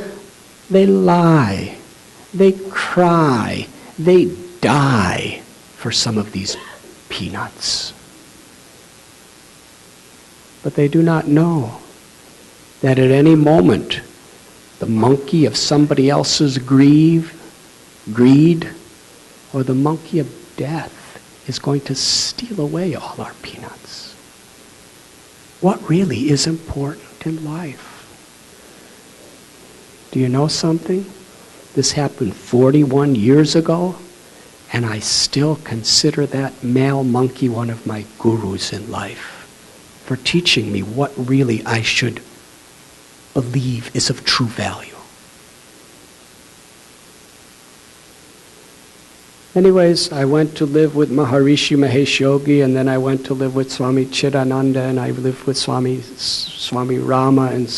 they lie, they cry, they die for some of these peanuts. But they do not know that at any moment, the monkey of somebody else's greed, or the monkey of death is going to steal away all our peanuts. What really is important in life? Do you know something? This happened 41 years ago, and I still consider that male monkey one of my gurus in life for teaching me what really I should believe is of true value. Anyways, I went to live with Maharishi Mahesh Yogi, and then I went to live with Swami Chidananda, and I lived with Swami Rama and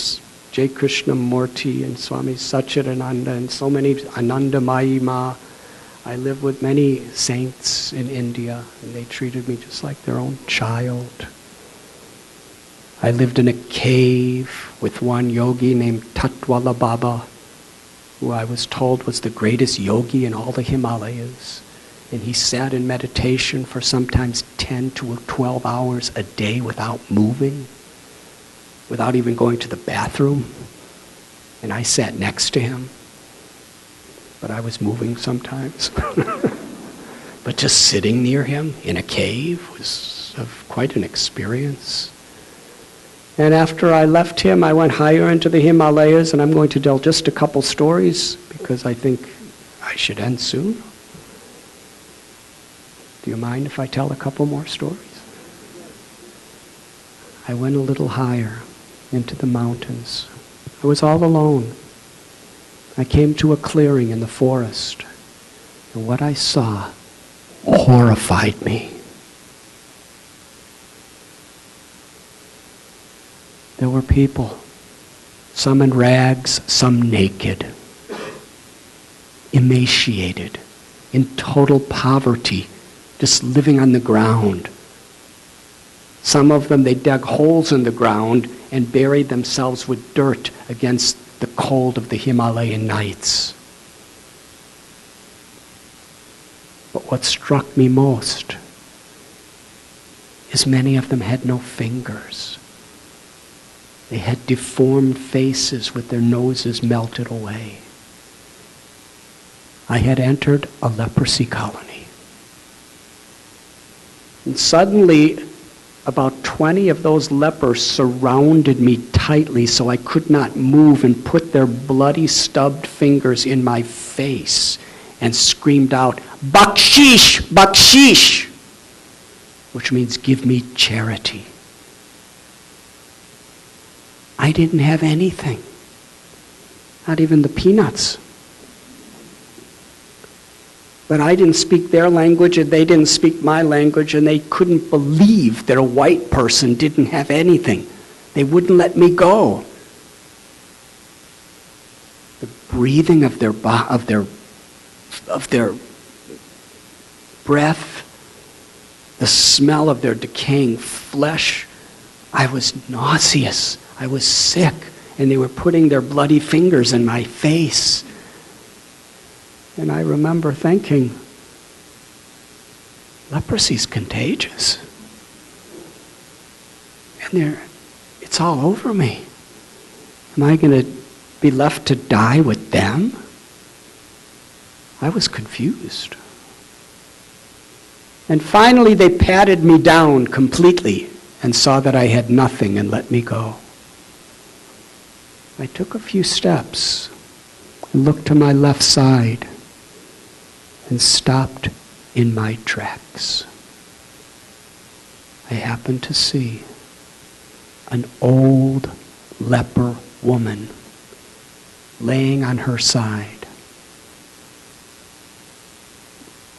J. Krishnamurti and Swami Satchidananda and so many, Anandamayi Ma. I lived with many saints in India, and they treated me just like their own child. I lived in a cave with one yogi named Tatwala Baba, who I was told was the greatest yogi in all the Himalayas. And he sat in meditation for sometimes 10 to 12 hours a day without moving, without even going to the bathroom. And I sat next to him, but I was moving sometimes. But just sitting near him in a cave was quite an experience. And after I left him, I went higher into the Himalayas, and I'm going to tell just a couple stories because I think I should end soon. Do you mind if I tell a couple more stories? I went a little higher into the mountains. I was all alone. I came to a clearing in the forest, and what I saw horrified me. There were people, some in rags, some naked, emaciated, in total poverty, just living on the ground. Some of them, they dug holes in the ground and buried themselves with dirt against the cold of the Himalayan nights. But what struck me most is many of them had no fingers. They had deformed faces with their noses melted away. I had entered a leprosy colony. And suddenly, about 20 of those lepers surrounded me tightly so I could not move and put their bloody stubbed fingers in my face and screamed out, "Bakshish! Bakshish!" which means give me charity. I didn't have anything, not even the peanuts. But I didn't speak their language, and they didn't speak my language, and they couldn't believe that a white person didn't have anything. They wouldn't let me go. The breathing of their breath, the smell of their decaying flesh. I was nauseous. I was sick, and they were putting their bloody fingers in my face. And I remember thinking, leprosy's contagious. And it's all over me. Am I going to be left to die with them? I was confused. And finally they patted me down completely and saw that I had nothing and let me go. I took a few steps and looked to my left side and stopped in my tracks. I happened to see an old leper woman laying on her side.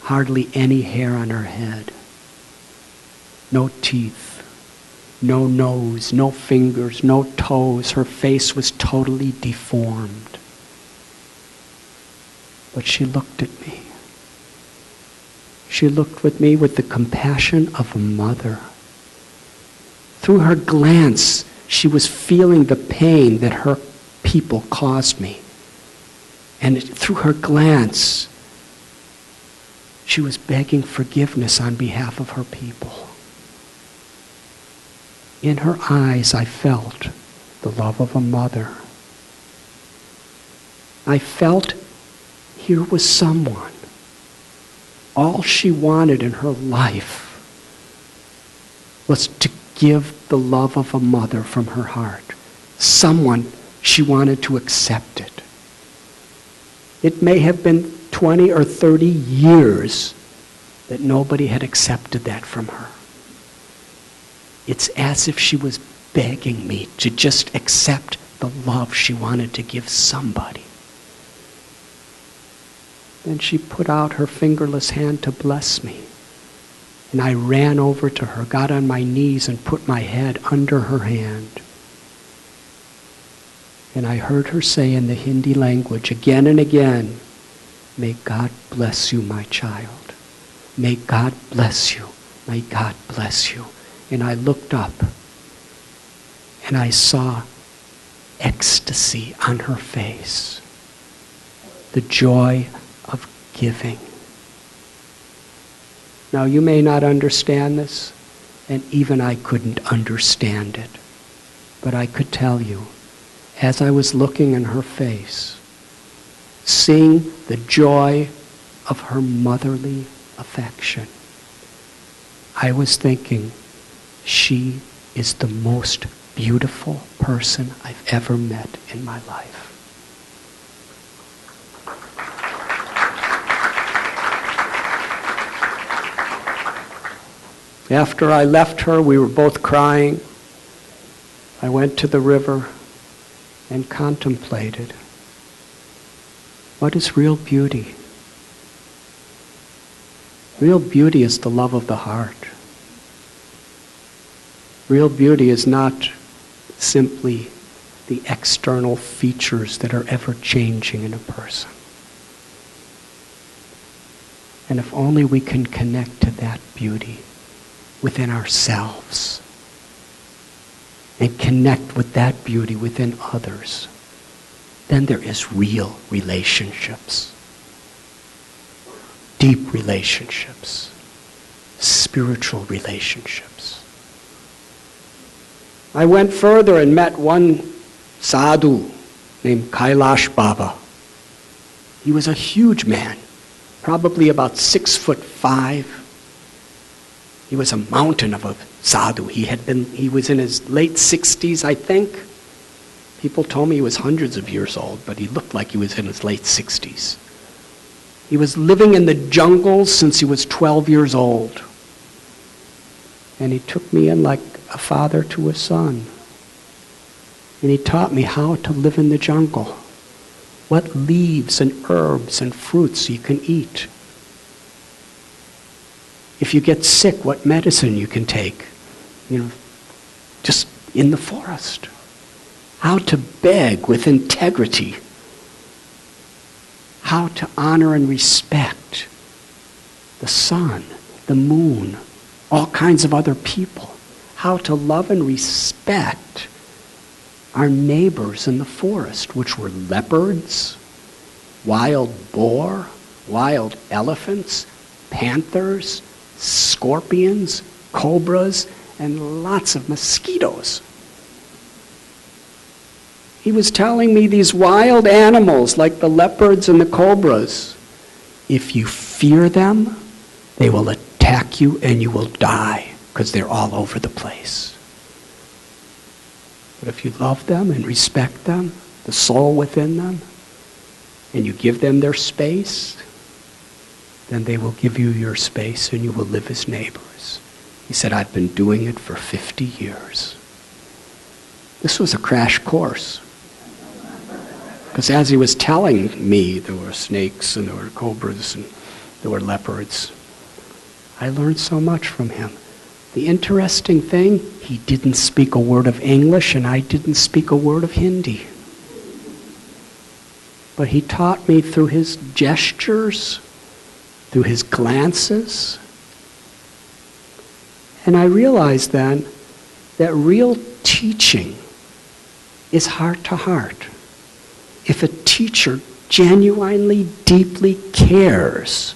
Hardly any hair on her head. No teeth. No nose. No fingers. No toes. Her face was totally deformed. But she looked at me. She looked at me with the compassion of a mother. Through her glance, she was feeling the pain that her people caused me. And through her glance, she was begging forgiveness on behalf of her people. In her eyes, I felt the love of a mother. I felt here was someone. All she wanted in her life was to give the love of a mother from her heart. Someone, she wanted to accept it. It may have been 20 or 30 years that nobody had accepted that from her. It's as if she was begging me to just accept the love she wanted to give somebody. Then she put out her fingerless hand to bless me. And I ran over to her, got on my knees, and put my head under her hand. And I heard her say in the Hindi language again and again, "May God bless you, my child. May God bless you. May God bless you." And I looked up, and I saw ecstasy on her face. The joy of giving. Now, you may not understand this, and even I couldn't understand it. But I could tell you, as I was looking in her face, seeing the joy of her motherly affection, I was thinking, she is the most beautiful person I've ever met in my life. After I left her, we were both crying. I went to the river and contemplated. What is real beauty? Real beauty is the love of the heart. Real beauty is not simply the external features that are ever changing in a person. And if only we can connect to that beauty within ourselves and connect with that beauty within others, then there is real relationships, deep relationships, spiritual relationships. I went further and met one sadhu named Kailash Baba. He was a huge man, probably about 6'5". He was a mountain of a sadhu. He was in his late 60s, I think. People told me he was hundreds of years old, but he looked like he was in his late 60s. He was living in the jungles since he was 12 years old. And he took me in like a father to a son. And he taught me how to live in the jungle, what leaves and herbs and fruits you can eat. If you get sick, what medicine you can take, just in the forest. How to beg with integrity. How to honor and respect the sun, the moon, all kinds of other people. How to love and respect our neighbors in the forest, which were leopards, wild boar, wild elephants, panthers, scorpions, cobras, and lots of mosquitoes. He was telling me these wild animals like the leopards and the cobras, if you fear them, they will attack you and you will die because they're all over the place. But if you love them and respect them, the soul within them, and you give them their space, then they will give you your space and you will live as neighbors. He said, I've been doing it for 50 years. This was a crash course. Because as he was telling me, there were snakes and there were cobras and there were leopards. I learned so much from him. The interesting thing, he didn't speak a word of English and I didn't speak a word of Hindi. But he taught me through his gestures, through his glances. And I realized then that real teaching is heart to heart. If a teacher genuinely, deeply cares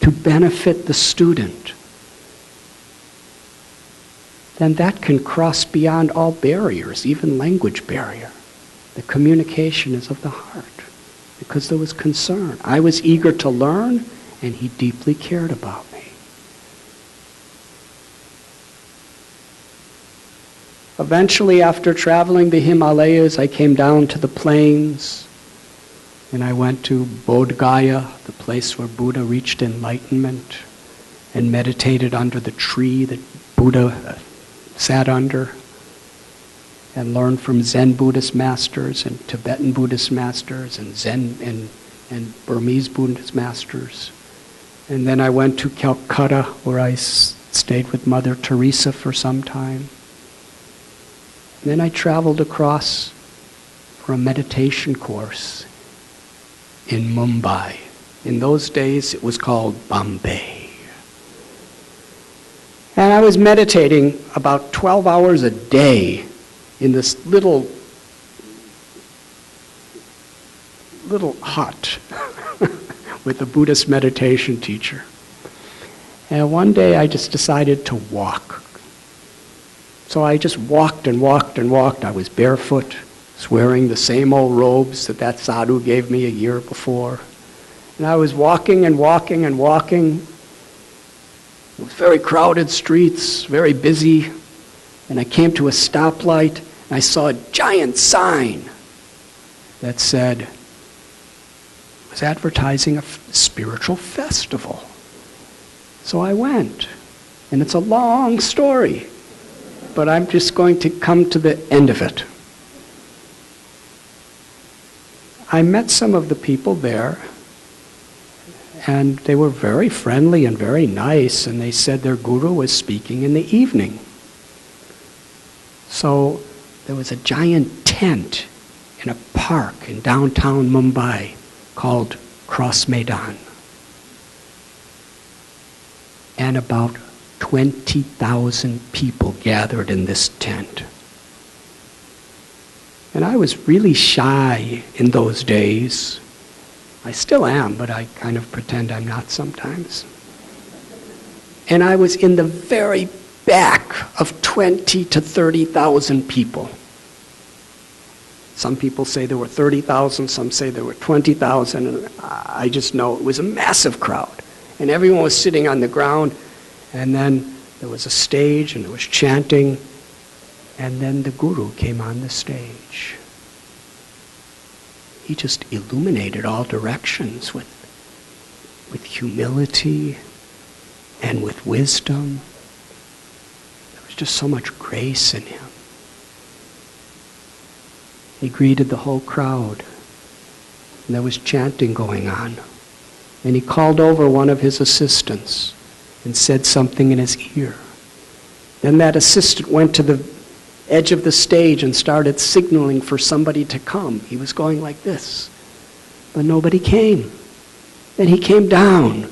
to benefit the student, then that can cross beyond all barriers, even language barrier. The communication is of the heart, because there was concern. I was eager to learn, and he deeply cared about me. Eventually, after traveling the Himalayas, I came down to the plains, and I went to Bodh Gaya, the place where Buddha reached enlightenment, and meditated under the tree that Buddha sat under, and learned from Zen Buddhist masters and Tibetan Buddhist masters and Zen and Burmese Buddhist masters. And then I went to Calcutta, where I stayed with Mother Teresa for some time. And then I traveled across for a meditation course in Mumbai. In those days, it was called Bombay. And I was meditating about 12 hours a day in this little hut with a Buddhist meditation teacher. And one day I just decided to walk. So I just walked and walked and walked. I was barefoot, wearing the same old robes that sadhu gave me a year before. And I was walking and walking and walking. It was very crowded streets, very busy. And I came to a stoplight, and I saw a giant sign that said, it was advertising a spiritual festival. So I went. And it's a long story, but I'm just going to come to the end of it. I met some of the people there, and they were very friendly and very nice, and they said their guru was speaking in the evening. So there was a giant tent in a park in downtown Mumbai called Cross Maidan. And about 20,000 people gathered in this tent. And I was really shy in those days. I still am, but I kind of pretend I'm not sometimes. And I was in the very back of 20 to 30,000 people. Some people say there were 30,000, some say there were 20,000, and I just know it was a massive crowd. And everyone was sitting on the ground, and then there was a stage, and there was chanting, and then the guru came on the stage. He just illuminated all directions with humility and with wisdom. There was just so much grace in him. He greeted the whole crowd, and there was chanting going on. And he called over one of his assistants and said something in his ear. Then that assistant went to the edge of the stage and started signaling for somebody to come. He was going like this, but nobody came. Then he came down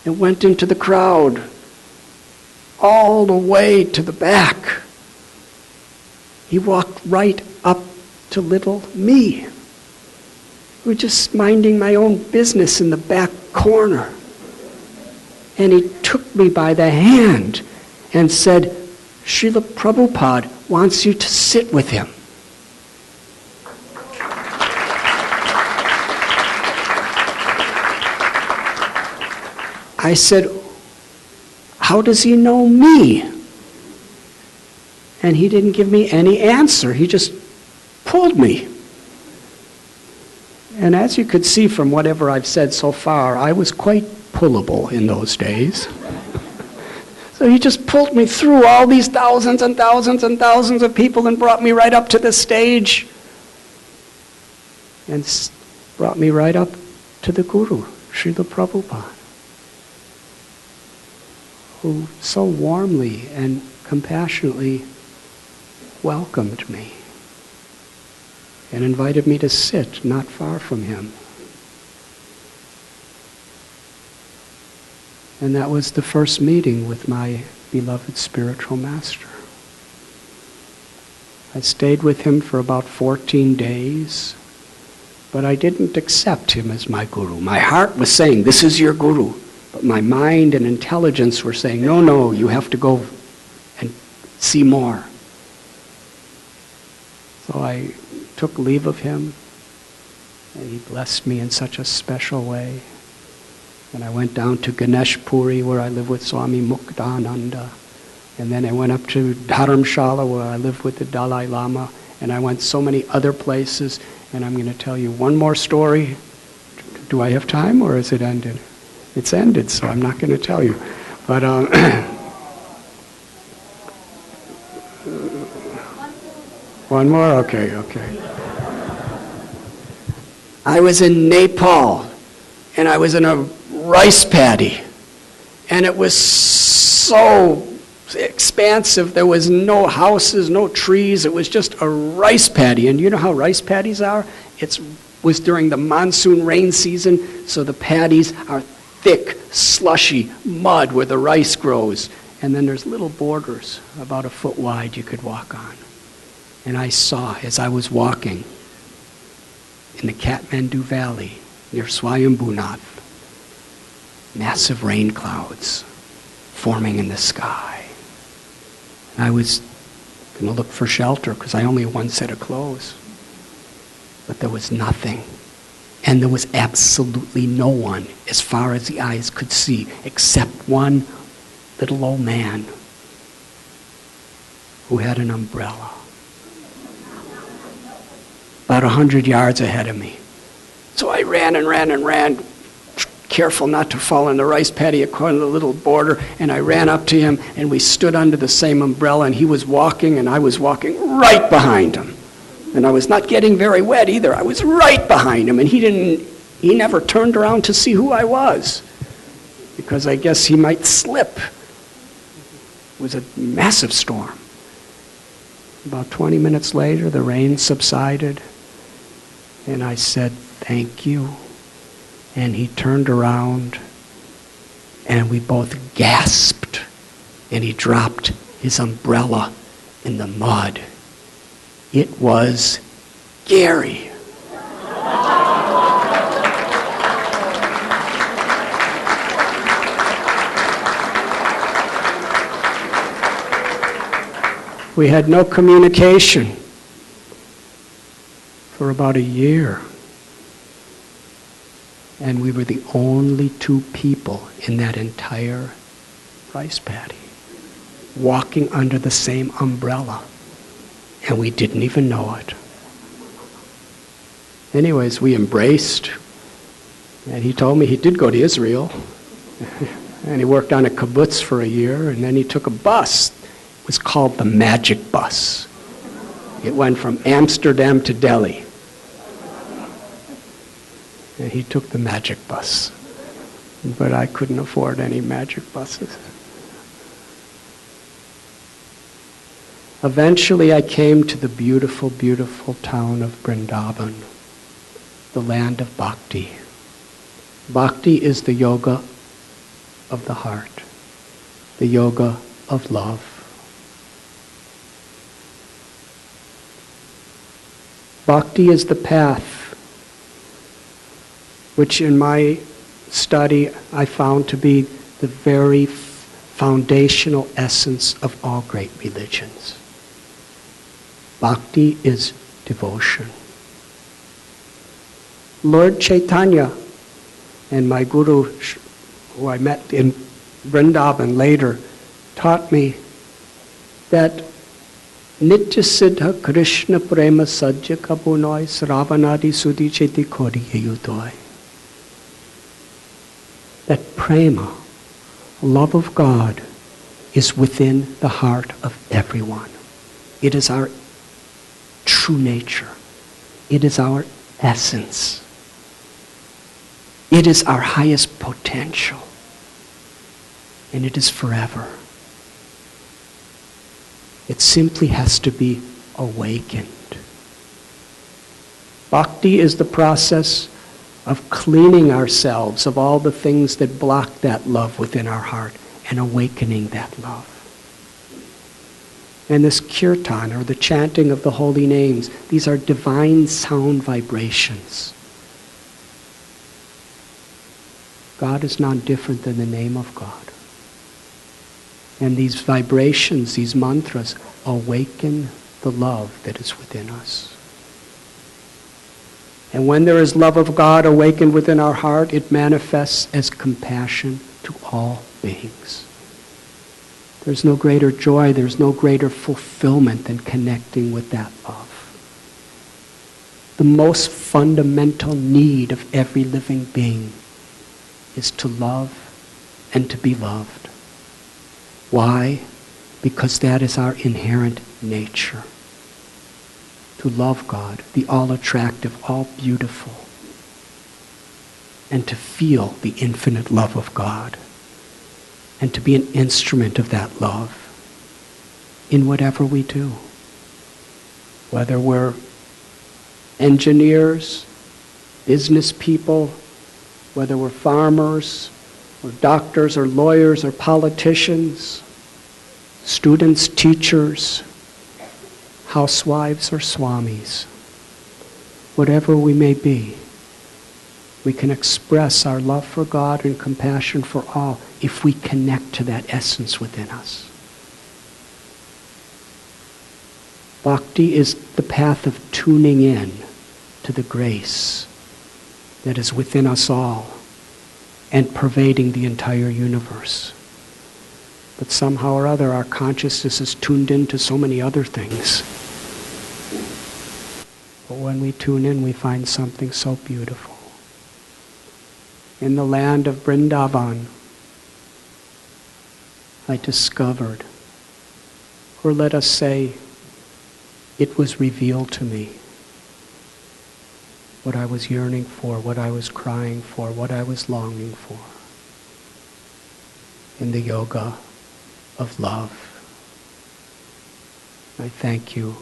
and went into the crowd all the way to the back. He walked right up to little me. We were just minding my own business in the back corner. And he took me by the hand and said, Srila Prabhupada wants you to sit with him. I said, how does he know me? And he didn't give me any answer. He just pulled me. And as you could see from whatever I've said so far, I was quite pullable in those days. So he just pulled me through all these thousands and thousands and thousands of people and brought me right up to the stage. And brought me right up to the Guru, Srila Prabhupada, who so warmly and compassionately welcomed me and invited me to sit not far from him. And that was the first meeting with my beloved spiritual master. I stayed with him for about 14 days, but I didn't accept him as my guru. My heart was saying, this is your guru. But my mind and intelligence were saying, no, no, you have to go and see more. So I took leave of him, and he blessed me in such a special way. And I went down to Ganesh Puri, where I live with Swami Muktananda. And then I went up to Dharamshala, where I live with the Dalai Lama. And I went so many other places. And I'm going to tell you one more story. Do I have time, or is it ended? It's ended, so I'm not going to tell you. But one more? Okay. I was in Nepal, and I was in a rice paddy. And it was so expansive. There was no houses, no trees. It was just a rice paddy. And you know how rice paddies are? It was during the monsoon rain season, so the paddies are thick, slushy mud where the rice grows. And then there's little borders about a foot wide you could walk on. And I saw, as I was walking in the Kathmandu Valley near Swayambhunath, massive rain clouds forming in the sky. And I was going to look for shelter because I only had one set of clothes. But there was nothing. And there was absolutely no one, as far as the eyes could see, except one little old man who had an umbrella about 100 yards ahead of me. So I ran, careful not to fall in the rice paddy according to the little border, and I ran up to him, and we stood under the same umbrella, and he was walking, and I was walking right behind him. And I was not getting very wet either. I was right behind him, and he never turned around to see who I was, because I guess he might slip. It was a massive storm. About 20 minutes later, the rain subsided, and I said, "Thank you." And he turned around, and we both gasped, and he dropped his umbrella in the mud. It was Gary. We had no communication for about a year. And we were the only two people in that entire rice paddy walking under the same umbrella. And we didn't even know it. Anyways, we embraced. And he told me he did go to Israel. And he worked on a kibbutz for a year. And then he took a bus. It was called the Magic Bus. It went from Amsterdam to Delhi. And he took the Magic Bus. But I couldn't afford any Magic Buses. Eventually I came to the beautiful, beautiful town of Vrindavan, the land of Bhakti. Bhakti is the yoga of the heart, the yoga of love. Bhakti is the path which in my study I found to be the very foundational essence of all great religions. Bhakti is devotion. Lord Chaitanya and my guru, who I met in Vrindavan later, taught me that Nitya Siddha Krishna Prema Sajja Kabunoi Sravanadi Sudhi Cheti Kori Yudoi. That prema, love of God, is within the heart of everyone. It is our true nature. It is our essence. It is our highest potential. And it is forever. It simply has to be awakened. Bhakti is the process of cleaning ourselves of all the things that block that love within our heart and awakening that love. And this kirtan, or the chanting of the holy names, these are divine sound vibrations. God is not different than the name of God. And these vibrations, these mantras, awaken the love that is within us. And when there is love of God awakened within our heart, it manifests as compassion to all beings. There's no greater joy, there's no greater fulfillment than connecting with that love. The most fundamental need of every living being is to love and to be loved. Why? Because that is our inherent nature. To love God, the all-attractive, all-beautiful, and to feel the infinite love of God, and to be an instrument of that love in whatever we do. Whether we're engineers, business people, whether we're farmers, or doctors, or lawyers, or politicians, students, teachers, housewives, or swamis, whatever we may be, we can express our love for God and compassion for all if we connect to that essence within us. Bhakti is the path of tuning in to the grace that is within us all and pervading the entire universe. But somehow or other our consciousness is tuned into so many other things. But when we tune in, we find something so beautiful. In the land of Vrindavan, I discovered, or let us say, it was revealed to me, what I was yearning for, what I was crying for, what I was longing for, in the yoga of love. I thank you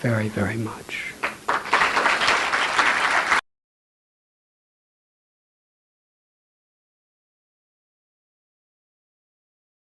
very, very much.